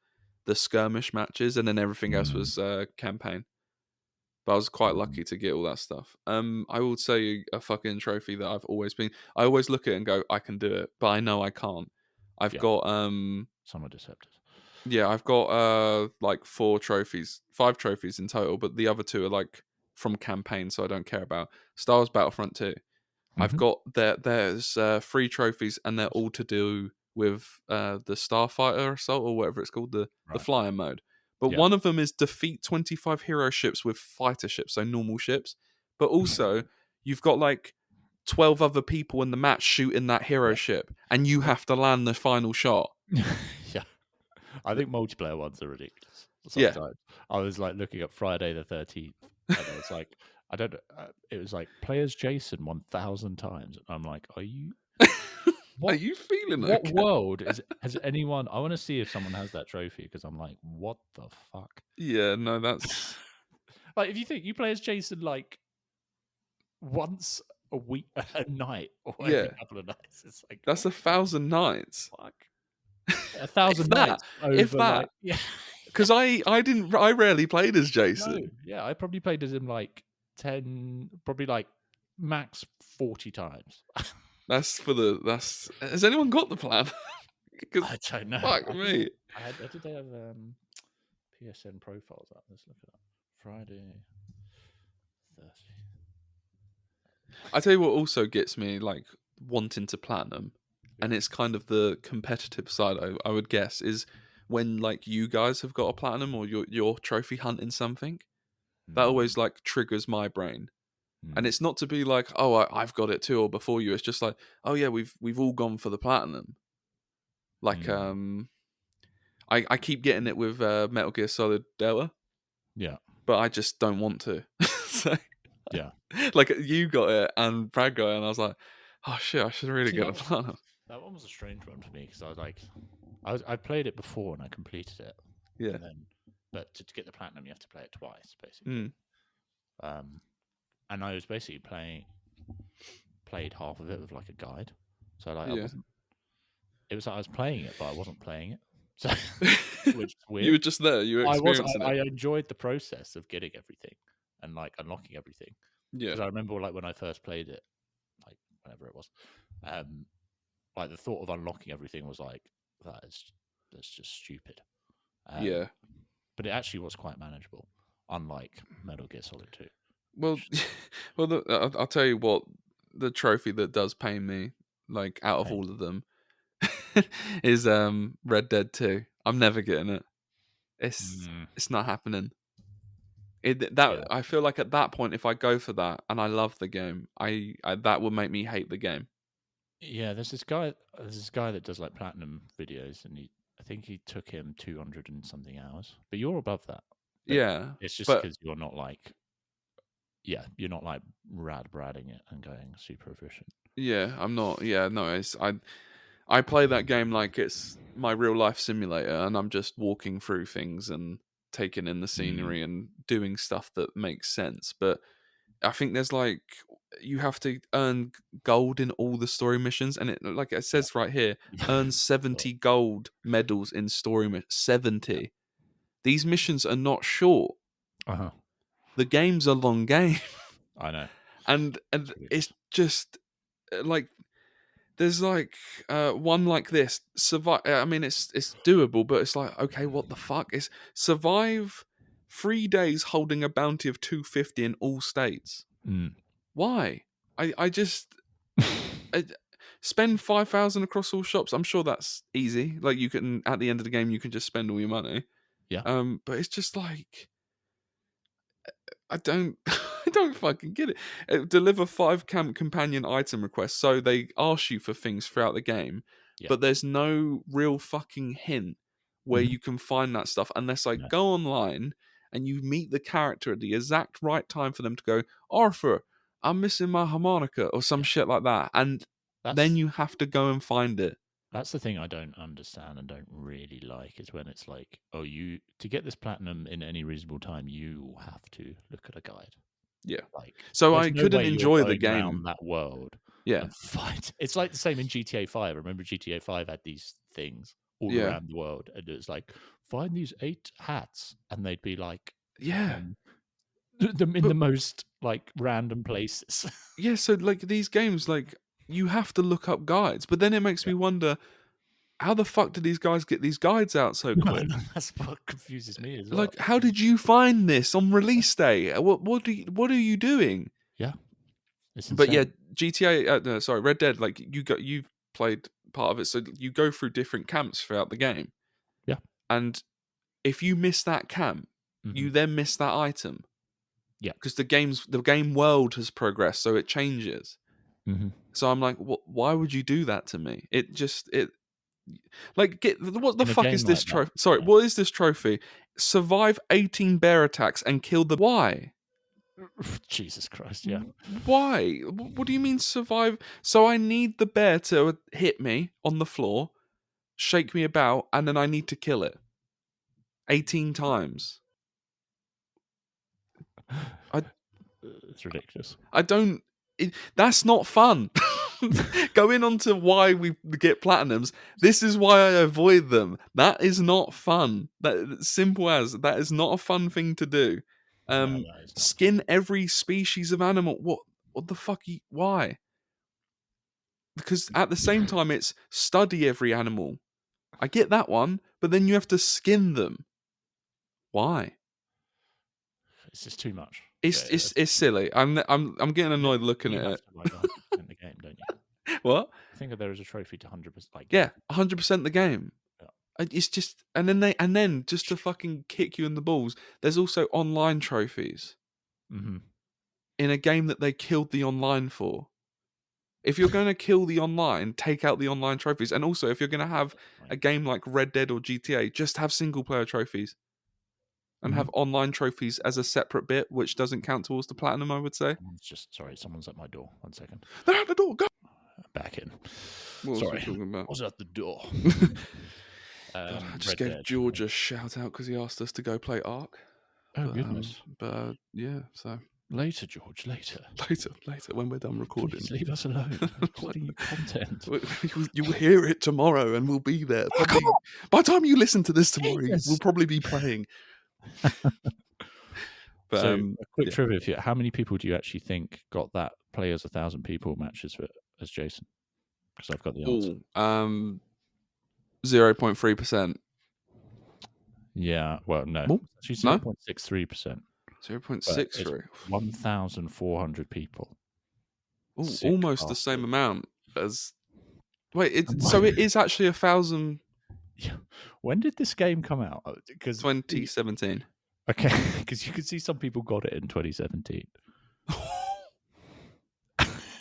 the skirmish matches, and then everything else was campaign. But I was quite lucky to get all that stuff. I will say a fucking trophy that I've always been... I always look at it and go, I can do it, but I know I can't. I've got... Some are deceptive. Yeah, I've got like 5 trophies in total, but the other 2 are like from campaign, so I don't care about. Star Wars Battlefront 2. I've got there's 3 trophies, and they're all to do with the Starfighter Assault or whatever it's called, the flying mode. But one of them is defeat 25 hero ships with fighter ships, so normal ships. But also, you've got like 12 other people in the match shooting that hero ship, and you have to land the final shot. Yeah. I think multiplayer ones are ridiculous sometimes. Yeah. I was like looking at Friday the 13th, and I was like, I don't know. It was like players Jason 1,000 times. And I'm like, are you... Are you feeling what okay? world has anyone... I want to see if someone has that trophy, because I'm like, what the fuck? Yeah, no, that's... like, if you think you play as Jason like once a week, a night, or every couple of nights, it's like... That's 1,000 nights. Fuck. 1,000 nights over, like, because I rarely played as Jason. No, yeah, I probably played as him like 10, probably like max 40 times. Has anyone got the plan? I don't know. Fuck me. Did they have PSN profiles up? Let's look it up. Friday 30. I tell you what also gets me like wanting to platinum, and it's kind of the competitive side, I would guess, is when like you guys have got a platinum or you're trophy hunting something. That always like triggers my brain. And it's not to be like, oh, I've got it too, or before you. It's just like, oh yeah, we've all gone for the platinum. Like, I keep getting it with Metal Gear Solid Delta. Yeah. But I just don't want to. So, yeah. Like, you got it and Brad got it, and I was like, oh shit, I should really get a platinum. That one was a strange one for me because I was like, I played it before and I completed it. Yeah. And then, but to get the platinum, you have to play it twice, basically. And I was basically played half of it with like a guide. So like, it was like I was playing it, but I wasn't playing it. So, which is weird. You were just there. You were experiencing it. I enjoyed the process of getting everything and like unlocking everything. Yeah. Because I remember like when I first played it, like whenever it was, like the thought of unlocking everything was like that's just stupid. Yeah. But it actually was quite manageable, unlike Metal Gear Solid 2. Well, I'll tell you what, the trophy that does pain me, like out of all of them, is Red Dead 2. I'm never getting it. It's not happening. I feel like at that point, if I go for that and I love the game, I that would make me hate the game. Yeah, there's this guy that does like platinum videos, and I think he took him 200 and something hours. But you're above that. But yeah, it's just because you're not like, you're not like bradding it and going super efficient. Yeah, I'm not. Yeah, no, I play that game like it's my real life simulator, and I'm just walking through things and taking in the scenery and doing stuff that makes sense. But I think there's like, you have to earn gold in all the story missions, and it, like it says right here, earn 70 gold medals in story missions. 70. These missions are not short. The game's a long game. I know. And it's just like, there's like one like this, survive. I mean, it's doable, but it's like, okay, what the fuck? It's survive 3 days holding a bounty of 250 in all states. Why? I just spend 5,000 across all shops. I'm sure that's easy. Like, you can, at the end of the game, you can just spend all your money. Yeah. But it's just like, I don't fucking get it. Deliver 5 camp companion item requests. So they ask you for things throughout the game, but there's no real fucking hint where you can find that stuff unless I go online and you meet the character at the exact right time for them to go, Arthur, I'm missing my harmonica, or some shit like that. And then you have to go and find it. That's the thing I don't understand and don't really like, is when it's like, oh, to get this platinum in any reasonable time, you have to look at a guide. Yeah. Like, so I couldn't enjoy the game around that world. Yeah. And fight. It's like the same in GTA 5. I remember GTA 5 had these things all around the world, and it's like, find these 8 hats, and they'd be like, them in the most like random places. Yeah, so like these games, like, you have to look up guides, but then it makes me wonder, how the fuck did these guys get these guides out so quick? That's what confuses me as well. Like, how did you find this on release day? What are you doing? Yeah, it's insane. But yeah, GTA, Red Dead, like, you've played part of it, so you go through different camps throughout the game. Yeah, and if you miss that camp, you then miss that item. Yeah, because the game world has progressed, so it changes. So I'm like, why would you do that to me? What the fuck is this trophy? Sorry, what is this trophy? Survive 18 bear attacks and kill the... Why? Jesus Christ, yeah. Why? What do you mean survive? So I need the bear to hit me on the floor, shake me about, and then I need to kill it 18 times. It's ridiculous. That's not fun. Going on to why we get platinums, this is why I avoid them. That is not fun. That simple as that is not a fun thing to do. Skin every species of animal. What the fuck? Why? Because at the same time, it's study every animal. I get that one, but then you have to skin them. Why? It's just too much. It's silly. I'm getting annoyed looking at it. You have to like 100% the game, don't you? What? I think there is a trophy to 100%. Like, 100% the game. Yeah. It's just, and then just to fucking kick you in the balls, there's also online trophies. in a game that they killed the online for. If you're going to kill the online, take out the online trophies. And also, if you're going to have a game like Red Dead or GTA, just have single-player trophies. And have online trophies as a separate bit, which doesn't count towards the platinum, I would say. Someone's at my door. 1 second. They're at the door, go! Back in. What was we talking about? Was at the door. God, I just gave George a shout-out because he asked us to go play Ark. Goodness. Yeah, so... Later, George, later, when we're done recording. Please leave us alone. Recording your content. You'll hear it tomorrow and we'll be there. Probably, by the time you listen to this tomorrow, we'll probably be playing. But, so, a quick trivia for you. How many people do you actually think got that play as 1,000 people matches as Jason? Because I've got the answer. 0.3%. Yeah, well, no. Actually, 0.63%. 0.63. 1,400 people. Almost the same amount as... Wait, so it is actually 1,000... Yeah. When did this game come out? 2017. Okay, because you can see some people got it in 2017.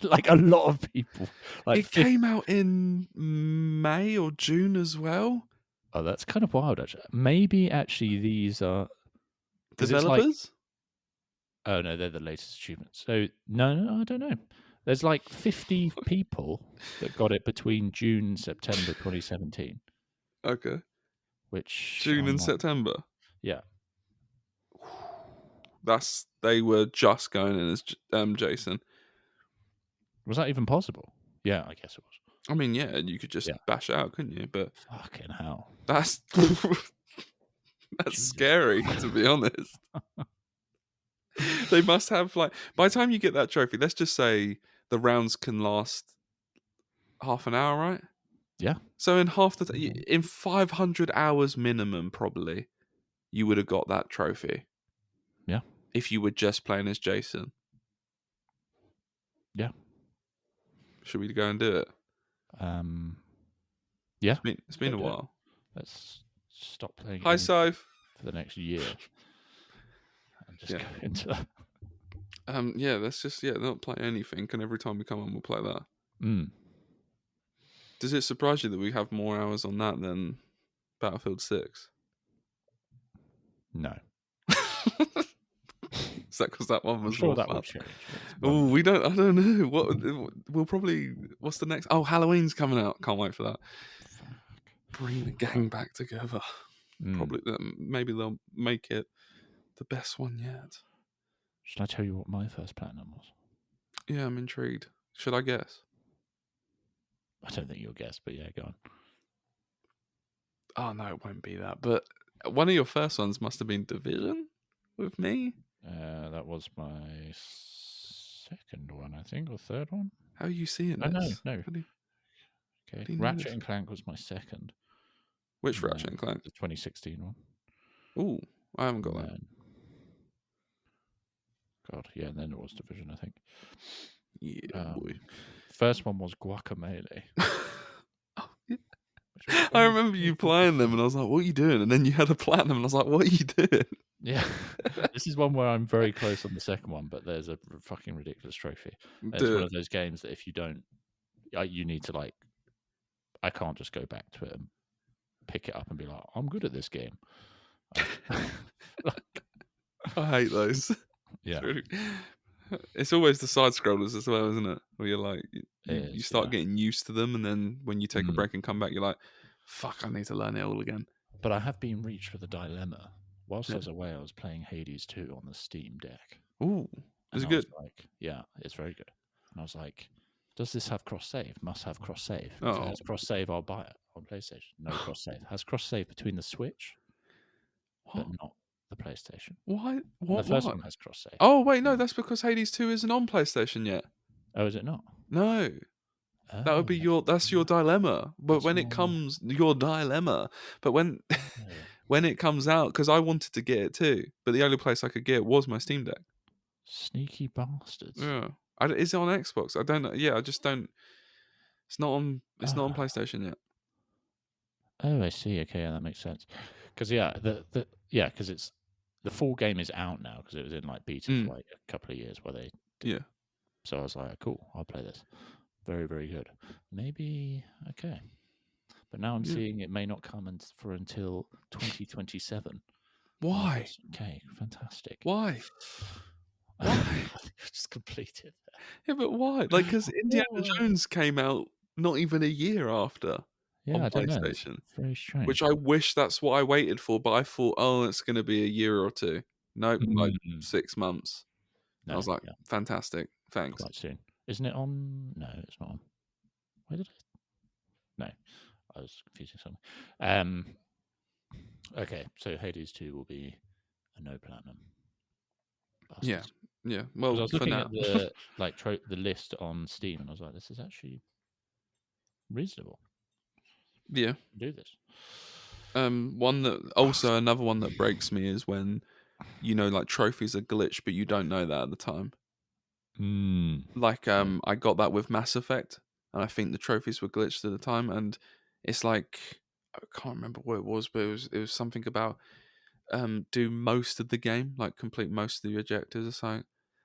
Like a lot of people. It came out in May or June as well. Oh, that's kind of wild, actually. Maybe actually these are... Developers? Oh, no, they're the latest achievements. So, no, I don't know. There's like 50 people that got it between June and September 2017. Okay. Which... June and September? Yeah. They were just going in as Jason. Was that even possible? Yeah, I guess it was. I mean, yeah, you could just bash out, couldn't you? But fucking hell. That's scary, to be honest. They must have, like, by the time you get that trophy, let's just say the rounds can last half an hour, right? Yeah. So in in 500 hours minimum, probably, you would have got that trophy. Yeah. If you were just playing as Jason. Yeah. Should we go and do it? Yeah. It's been a while. Let's stop playing. Hi, Soph. For the next year. And just go into that. Yeah, let's just not play anything, and every time we come on, we'll play that. Does it surprise you that we have more hours on that than Battlefield 6? No. Is that because that one was more fun? Oh, I don't know. What's the next? Oh, Halloween's coming out. Can't wait for that. Bring the gang back together. Probably, maybe they'll make it the best one yet. Should I tell you what my first platinum was? Yeah, I'm intrigued. Should I guess? I don't think you'll guess, but yeah, go on. Oh, no, it won't be that. But one of your first ones must have been Division with me. That was my second one, I think, or third one. How are you seeing this? No. Okay, Ratchet and Clank was my second. Which Ratchet and Clank? The 2016 one. Oh, I haven't got that. God, yeah, and then it was Division, I think. Yeah, boy. First one was Guacamelee. Oh, yeah. I remember you playing them, and I was like, "What are you doing?" And then you had a platinum, and I was like, "What are you doing?" Yeah, this is one where I'm very close on the second one, but there's a fucking ridiculous trophy. It's one of those games that if you don't, you need to like. I can't just go back to it and pick it up and be like, "I'm good at this game." I hate those. Yeah, it's always the side scrollers as well, isn't it? Where you're like, you start getting used to them, and then when you take a break and come back, you're like, "Fuck, I need to learn it all again." But I have been reached with a dilemma. Whilst I was away, I was playing Hades 2 on the Steam Deck. Ooh, is it good? Yeah, it's very good. And I was like, does this have cross-save? Must have cross-save. Oh. If it has cross-save, I'll buy it on PlayStation. No cross-save. Has cross-save between the Switch, but not the PlayStation. Why? The first one has cross-save. Oh, wait, no, that's because Hades 2 isn't on PlayStation yet. Oh, is it not? No. That would be that's your dilemma. But when it comes, your dilemma. But when when it comes out, because I wanted to get it too, but the only place I could get it was my Steam Deck. Sneaky bastards. Yeah. Is it on Xbox? I don't know. Yeah, I just don't. It's not on. It's not on PlayStation yet. Oh, I see. Okay, yeah, that makes sense. Because because it's the full game is out now because it was in like beta for like a couple of years where they did. Yeah. So I was like, cool, I'll play this. Very, very good. Maybe okay. But now I'm seeing it may not come until 2027. Why? Okay, fantastic. Why? Why? Just completed. Yeah, but why? Like, because Indiana Jones came out not even a year after on I don't know. PlayStation. It's very strange. Which I wish that's what I waited for, but I thought, oh, it's going to be a year or two. Nope, like 6 months. No, I was like, fantastic, thanks. Quite soon. Isn't it on? No, it's not on. Where did I? No, I was confusing something. Okay, so Hades 2 will be a no platinum. Bastards. Yeah. Well, I was looking at the the list on Steam, and I was like, this is actually reasonable. Yeah. Do this. Another one that breaks me is when, like trophies are glitched, but you don't know that at the time. Like, I got that with Mass Effect, and I think the trophies were glitched at the time, and it's like, I can't remember what it was, but it was something about do most of the game, like complete most of the objectives or something.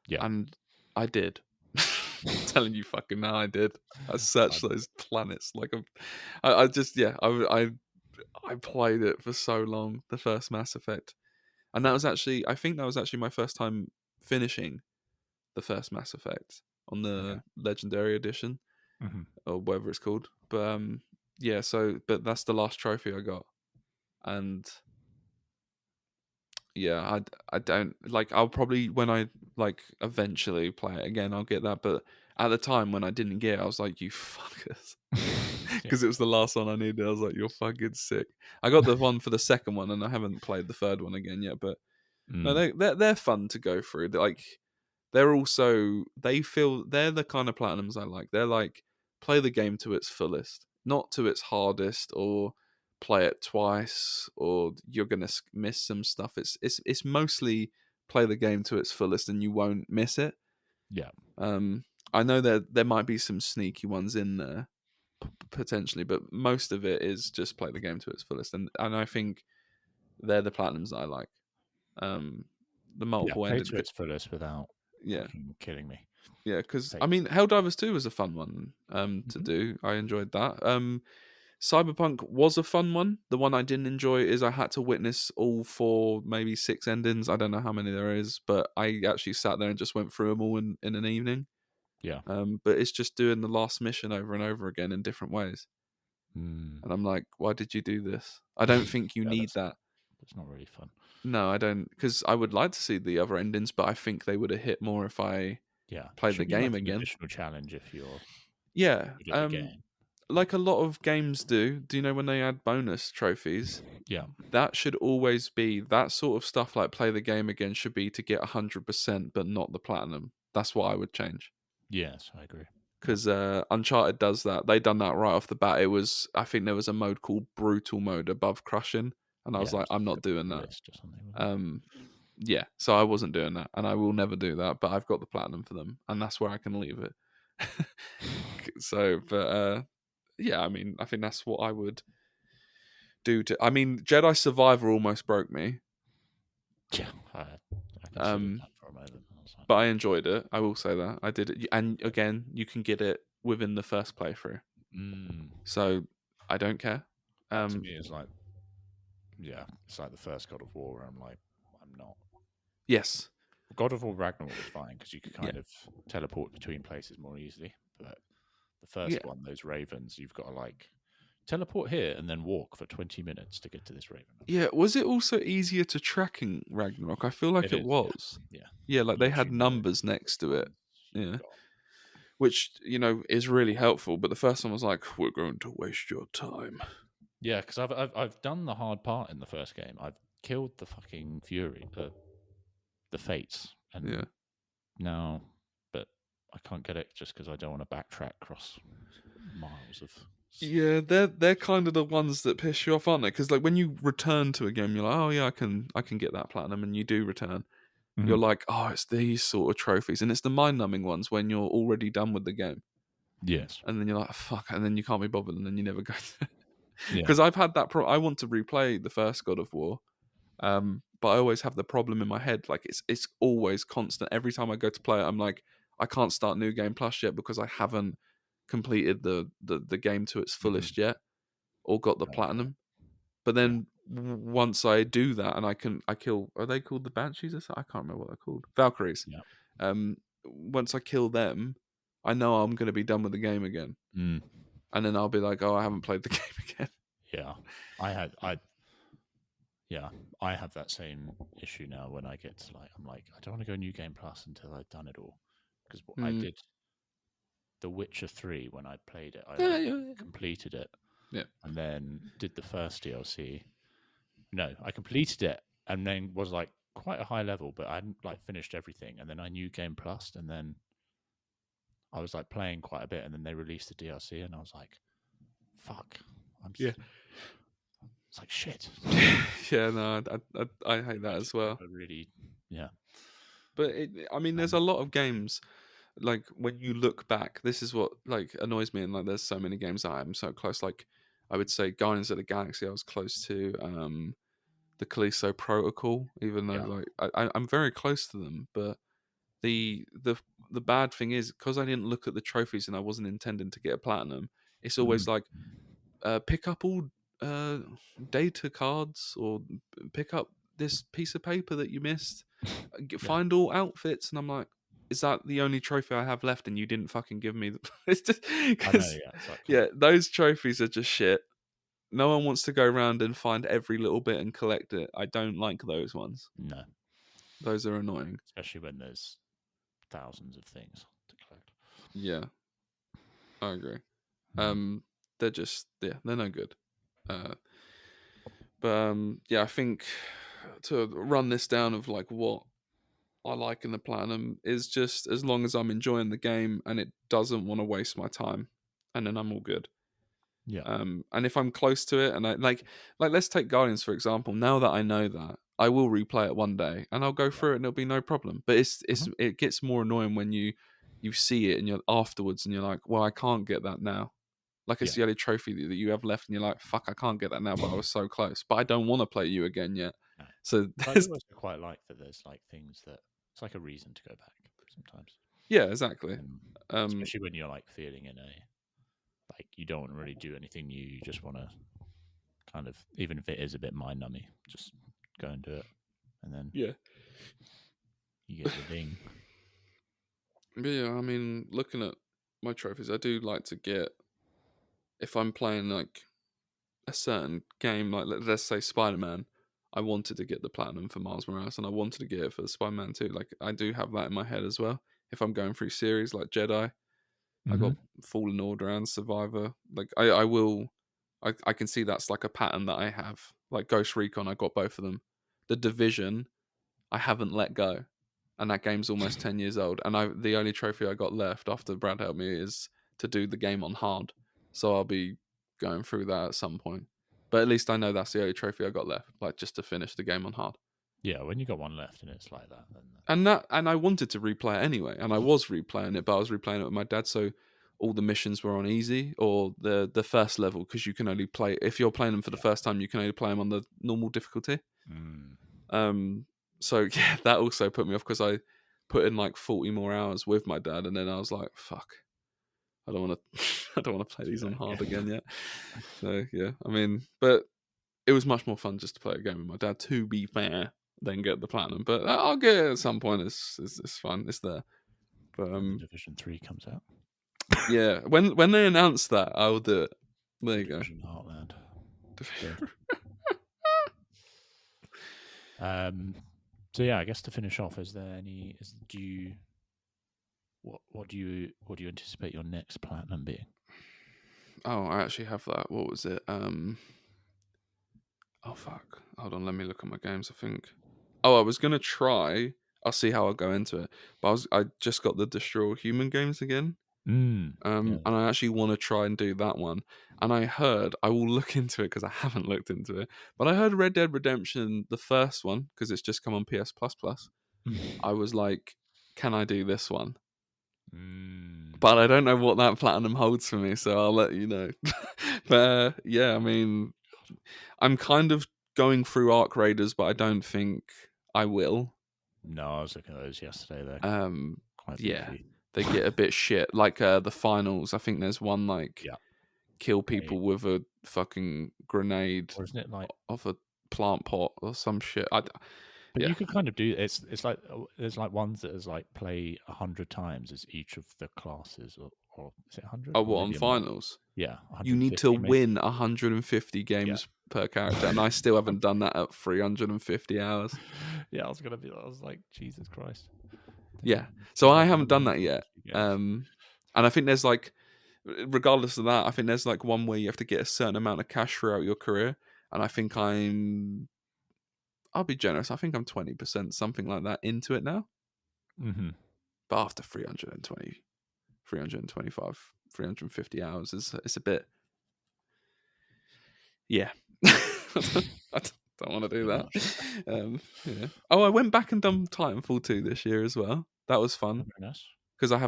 Yeah. And I did. I'm telling you fucking now, I did. I searched those planets like I played it for so long, the first Mass Effect. And I think that was actually my first time finishing the first Mass Effect on the Legendary Edition, or whatever it's called. But but that's the last trophy I got. And yeah, I don't like. I'll probably, when I like eventually play it again, I'll get that. But at the time when I didn't get it, I was like, "You fuckers," because it was the last one I needed. I was like, "You're fucking sick." I got the one for the second one, and I haven't played the third one again yet. But no, they're fun to go through. They're also, they're the kind of platinums I like. They're like, play the game to its fullest, not to its hardest, or play it twice, or you're gonna miss some stuff. It's mostly play the game to its fullest and you won't miss it. Yeah. I know there might be some sneaky ones in there potentially, but most of it is just play the game to its fullest, and I think they're the platinums that I like. The multiple play ended to its fullest without killing me. Yeah, because I mean, Helldivers 2 was a fun one to do. I enjoyed that. Cyberpunk was a fun one. The one I didn't enjoy is I had to witness all 4, maybe 6 endings. I don't know how many there is, but I actually sat there and just went through them all in an evening. Yeah. But it's just doing the last mission over and over again in different ways. And I'm like, why did you do this? I don't think you need that. It's not really fun. No, I don't, because I would like to see the other endings, but I think they would have hit more if I played the game again. An additional challenge if you're like a lot of games do. Do you know when they add bonus trophies? Yeah, that should always be that sort of stuff. Like play the game again should be to get 100%, but not the platinum. That's what I would change. Yes, I agree. Because Uncharted does that. They done that right off the bat. I think there was a mode called Brutal Mode above Crushing, and I was like, I'm not doing that. Yeah, so I wasn't doing that, and I will never do that. But I've got the platinum for them, and that's where I can leave it. Yeah, I mean, I think that's what I would do. I mean, Jedi Survivor almost broke me. Yeah, I considered that for a moment. But I enjoyed it. I will say that I did it, and again, you can get it within the first playthrough. So I don't care. To me, it's like, it's like the first God of War. Where I'm like, I'm not. Yes. God of War Ragnarok was fine because you could kind of teleport between places more easily. But the first one, those ravens, you've got to like teleport here and then walk for 20 minutes to get to this raven. Yeah, was it also easier to track in Ragnarok? I feel like it was. Yeah, like they had numbers next to it. Yeah. Which, is really helpful. But the first one was like, we're going to waste your time. Yeah, because I've done the hard part in the first game. I've killed the fucking Fury, the Fates, and now, but I can't get it just because I don't want to backtrack across miles of. Yeah, they're kind of the ones that piss you off, aren't they? Because like when you return to a game, you're like, oh yeah, I can get that platinum, and you do return. You're like, oh, it's these sort of trophies, and it's the mind-numbing ones when you're already done with the game. Yes, and then you're like, fuck, and then you can't be bothered, and then you never go. Because I've had that. I want to replay the first God of War, but I always have the problem in my head. Like it's always constant. Every time I go to play it, I'm like, I can't start New Game Plus yet because I haven't completed the game to its fullest yet, or got the platinum. But then once I do that and I kill, are they called the Banshees or something? I can't remember what they're called. Valkyries. Yeah. Once I kill them, I know I'm going to be done with the game again. And then I'll be like, oh, I haven't played the game again. Yeah. I have that same issue now when I get to I'm like, I don't want to go New Game Plus until I've done it all. Because I did The Witcher 3 when I played it. I completed it. Yeah. And then did the first DLC. No, I completed it and then was like quite a high level, but I hadn't finished everything. And then I knew Game Plus, and then I was playing quite a bit, and then they released the DLC, and I was like, "Fuck!" It's like shit. Yeah, no, I hate that as well. Really, yeah. But I mean, there's a lot of games. Like when you look back, this is what annoys me, and there's so many games that I'm so close. Like I would say, Guardians of the Galaxy, I was close to. The Callisto Protocol, even though I'm very close to them, but the bad thing is because I didn't look at the trophies and I wasn't intending to get a platinum. It's always pick up all data cards or pick up this piece of paper that you missed. Find all outfits, and I'm like, is that the only trophy I have left? And you didn't fucking give me the. It's just because those trophies are just shit. No one wants to go around and find every little bit and collect it. I don't like those ones. No. Those are annoying. Especially when there's thousands of things to collect. Yeah. I agree. They're just, they're no good. I think to run this down of what I like in the platinum is just as long as I'm enjoying the game and it doesn't want to waste my time, and then I'm all good. Yeah. And if I'm close to it, and I like let's take Guardians for example. Now that I know that, I will replay it one day, and I'll go through it, and it'll be no problem. But it gets more annoying when you see it and you're afterwards, and you're like, well, I can't get that now. Like it's the only trophy that you have left, and you're like, fuck, I can't get that now, but I was so close. But I don't want to play you again yet. No. So I also quite like that. There's things that it's like a reason to go back sometimes. Yeah, exactly. Especially when you're feeling in a. You don't want to really do anything new. You just want to kind of, even if it is a bit mind-nummy, just go and do it. And then you get the ding. But yeah, I mean, looking at my trophies, I do like to get, if I'm playing a certain game, let's say Spider-Man, I wanted to get the platinum for Miles Morales, and I wanted to get it for Spider-Man 2. I do have that in my head as well. If I'm going through series like Jedi, I got Fallen Order and Survivor. I can see that's a pattern that I have. Like Ghost Recon, I got both of them. The Division, I haven't let go, and that game's almost 10 years old. And the only trophy I got left after Brad helped me is to do the game on hard. So I'll be going through that at some point. But at least I know that's the only trophy I got left, just to finish the game on hard. Yeah, when you got one left and it's like that, then and I wanted to replay it anyway, and I was replaying it, but I was replaying it with my dad, so all the missions were on easy or the first level, because you can only play, if you're playing them for the first time, you can only play them on the normal difficulty. So yeah, that also put me off because I put in 40 more hours with my dad, and then I was like, fuck, I don't want to play these on hard again yet. So yeah, I mean, but it was much more fun just to play a game with my dad, to be fair, than get the platinum. But I'll get it at some point. It's fun. It's there. But Division 3 comes out. Yeah, when they announce that, I will do it. There you Division Heartland. So yeah, I guess to finish off, is there any? What do you anticipate your next platinum being? Oh, I actually have that. What was it? Oh fuck! Hold on, let me look at my games. I think. Oh, I was gonna try. I'll see how I go into it. But I just got the Destroy All Human games again. And I actually want to try and do that one. And I heard, I will look into it because I haven't looked into it, but I heard Red Dead Redemption, the first one, because it's just come on PS Plus Plus. I was like, can I do this one? But I don't know what that platinum holds for me, so I'll let you know. But yeah, I mean, I'm kind of going through Arc Raiders, but I don't think I will. No, I was looking at those yesterday. They're quite beefy. They get a bit shit. Like the finals, I think there's one like kill people with a fucking grenade, or isn't it like off a plant pot or some shit? But you could kind of do it's like there's like ones that is like play 100 times as each of the classes, or is it 100? Oh, what on finals? Yeah, you need to win 150 games per character, and I still haven't done that at 350 hours. Yeah, I was like, Jesus Christ. Yeah, so I haven't done that yet. And I think there's like, regardless of that, I think there's like one where you have to get a certain amount of cash throughout your career, and I think I'll be generous. I think I'm 20%, something like that, into it now. Mm-hmm. But after 320, 325, 350 hours, it's a bit. Yeah. I don't want to do that. Yeah. Oh, I went back and done Titanfall 2 this year as well. That was fun. Very nice. Because I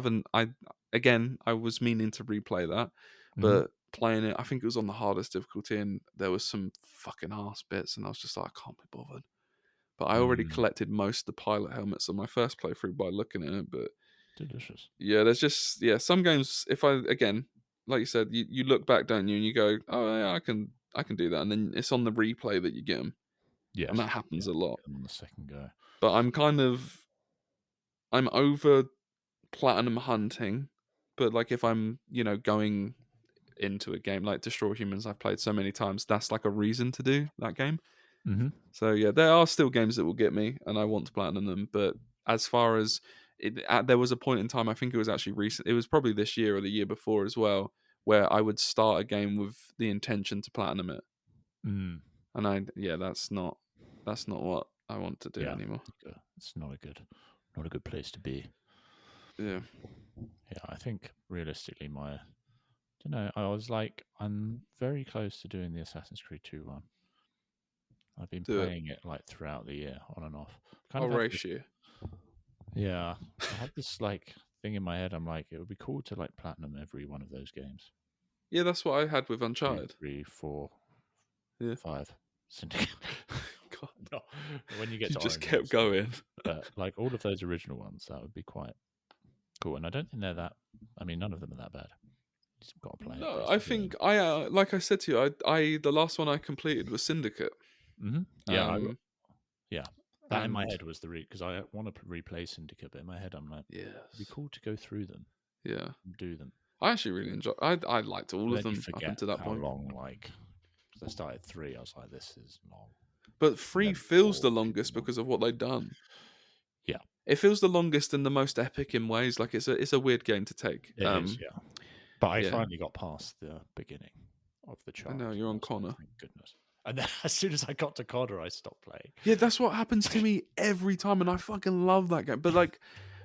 was meaning to replay that, but playing it, I think it was on the hardest difficulty, and there was some fucking arse bits, and I was just like, I can't be bothered. But I already collected most of the pilot helmets on my first playthrough by looking at it. But delicious. Yeah, there's just some games. If I like you said, you look back, don't you, and you go, oh yeah, I can do that, and then it's on the replay that you get them. Yes, and that happens a lot. On the second go. But I'm over platinum hunting. But like if I'm going into a game like Destroy Humans, I've played so many times, that's like a reason to do that game. Mm-hmm. So yeah, there are still games that will get me, and I want to platinum them. But as far as there was a point in time, I think it was actually recent. It was probably this year or the year before as well, where I would start a game with the intention to platinum it. And that's not what I want to do anymore. It's not a good place to be. Yeah. Yeah, I think realistically, I was like, I'm very close to doing the Assassin's Creed 2 one. I've been playing it like throughout the year, on and off. Yeah, I had this like thing in my head. I'm like, it would be cool to like platinum every one of those games. Yeah, that's what I had with Uncharted. 2, 3, 4, 5. Syndicate. God, no. When you get to just kept going. But like all of those original ones, that would be quite cool. And I don't think they're that. I mean, none of them are that bad. You just got to play. No, I think like I said to you, I the last one I completed was Syndicate. Yeah, yeah. That in my head was because I want to replay Syndicate, but in my head I'm like, it'd be cool to go through them. Yeah, do them. I actually really enjoyed. I liked all of them up until that point. Long, like, I started 3, I was like, this is long. But 3 feels the longest because of what they've done. Yeah, it feels the longest and the most epic in ways. Like it's a weird game to take. It is, yeah. But I finally got past the beginning of the chart. I know you're on Connor. Thank goodness. And then as soon as I got to Connor, I stopped playing. Yeah, that's what happens to me every time, and I fucking love that game. But like,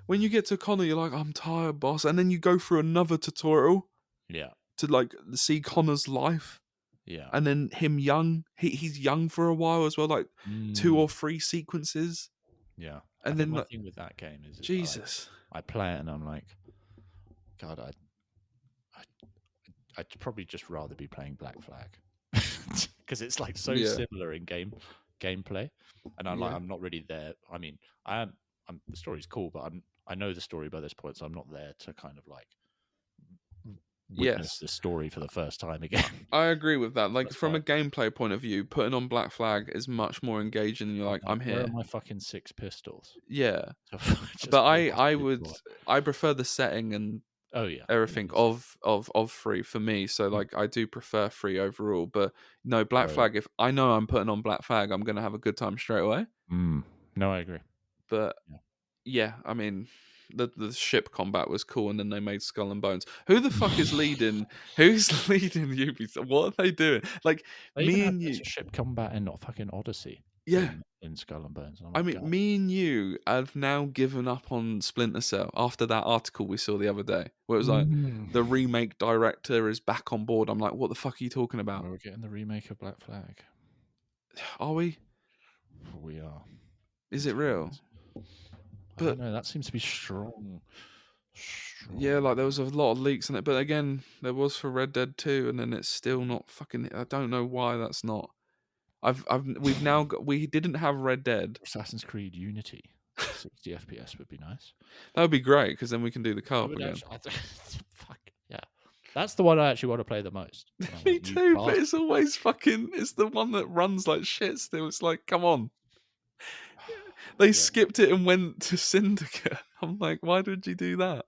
when you get to Connor, you're like, I'm tired, boss, and then you go through another tutorial. Yeah. To like see Connor's life. Yeah. And then him young. He's young for a while as well, like 2 or 3 sequences. Yeah. And then my thing with that game is Jesus. I play it and I'm like, God, I'd probably just rather be playing Black Flag. Because it's like so similar in gameplay. And I'm not really there. I mean, the story's cool, but I know the story by this point, so I'm not there to kind of like witness the story for the first time again. I agree with that. Like from a gameplay point of view, putting on Black Flag is much more engaging. And you're like, I'm here. Where are my fucking 6 pistols? Yeah, but I prefer the setting and everything of 3 for me. So like I do prefer 3 overall. But no, Black Flag. If I know I'm putting on Black Flag, I'm gonna have a good time straight away. No, I agree. But yeah, I mean. The ship combat was cool, and then they made Skull and Bones. Who the fuck is leading? Who's leading Ubisoft? What are they doing? Like me and you, ship combat in fucking Odyssey. Yeah, in Skull and Bones. I mean, me and you have now given up on Splinter Cell after that article we saw the other day, where it was like the remake director is back on board. I'm like, what the fuck are you talking about? We're getting the remake of Black Flag. Are we? We are. Is it real? But I don't know, that seems to be strong. Yeah, like there was a lot of leaks in it, but again, there was for Red Dead 2, and then it's still not fucking. I don't know why that's not. We've now got. We didn't have Red Dead. Assassin's Creed Unity, 60 FPS would be nice. That would be great because then we can do the co-op again. Fuck yeah, that's the one I actually want to play the most. Me too, but it's always fucking. It's the one that runs like shit. Still, it's like, come on. They skipped it and went to Syndicate. I'm like, why did you do that?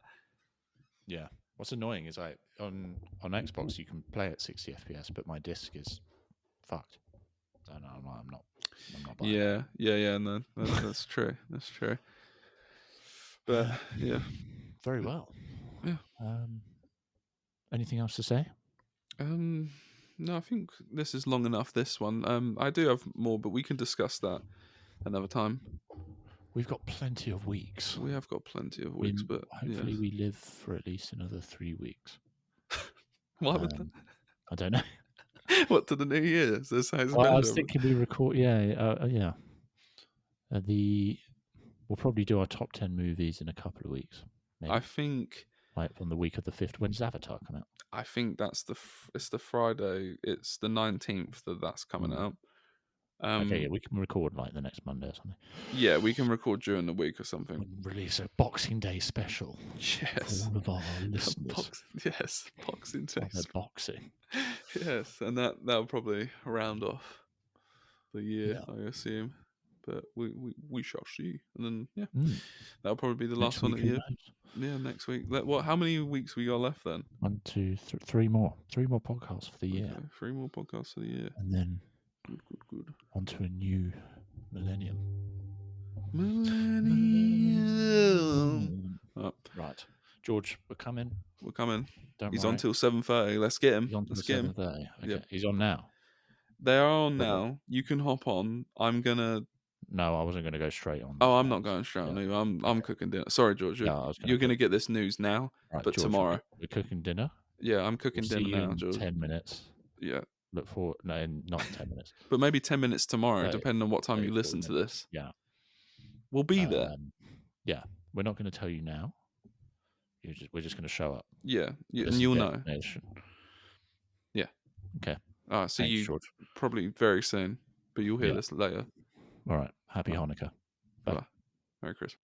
Yeah. What's annoying is on Xbox you can play at 60 FPS, but my disc is fucked. So no, I'm not buying it. Yeah. No, that's true. That's true. But yeah, very well. Yeah. Anything else to say? No, I think this is long enough. This one. I do have more, but we can discuss that another time. We've got plenty of weeks. We have got plenty of weeks, but hopefully we live for at least another 3 weeks. Why would that? I don't know. What, to the New Year's? I was thinking we record. Yeah. We'll probably do our top 10 movies in a couple of weeks. Maybe. I think like on the week of the 5th. When does Avatar come out? I think it's the Friday. It's the 19th that's coming out. Okay, we can record like the next Monday or something. Yeah, we can record during the week or something. We'll release a Boxing Day special. Yes. For all of our listeners. Boxing Day. Boxing. Yes, and that'll probably round off the year, I assume. But we shall see. And then that'll probably be the last one of the year. Yeah, next week. How many weeks we got left then? 1, 2, 3 more. 3 more podcasts for the year. 3 more podcasts for the year. And then good. On to a new millennium. Oh. Right. George, we're coming. He's on till 7:30. Let's get him. He's on till 7:30. Okay. Yep. He's on now. They are on now. You can hop on. I'm gonna. No, I wasn't going to go straight on. Oh, I'm not going straight on either. I'm cooking dinner. Sorry, George. You're going to get this news now, right, but George, tomorrow. We're cooking dinner. Yeah, I'm cooking dinner now, George. 10 minutes. Yeah. Look forward. No, not 10 minutes. But maybe 10 minutes tomorrow, depending on what time you listen to this. Yeah. We'll be there. Yeah. We're not going to tell you now. We're just going to show up. Yeah. And you'll know. Yeah. Okay. All right. See you George. Probably very soon, but you'll hear this later. All right. Happy Hanukkah. Bye. Merry Christmas.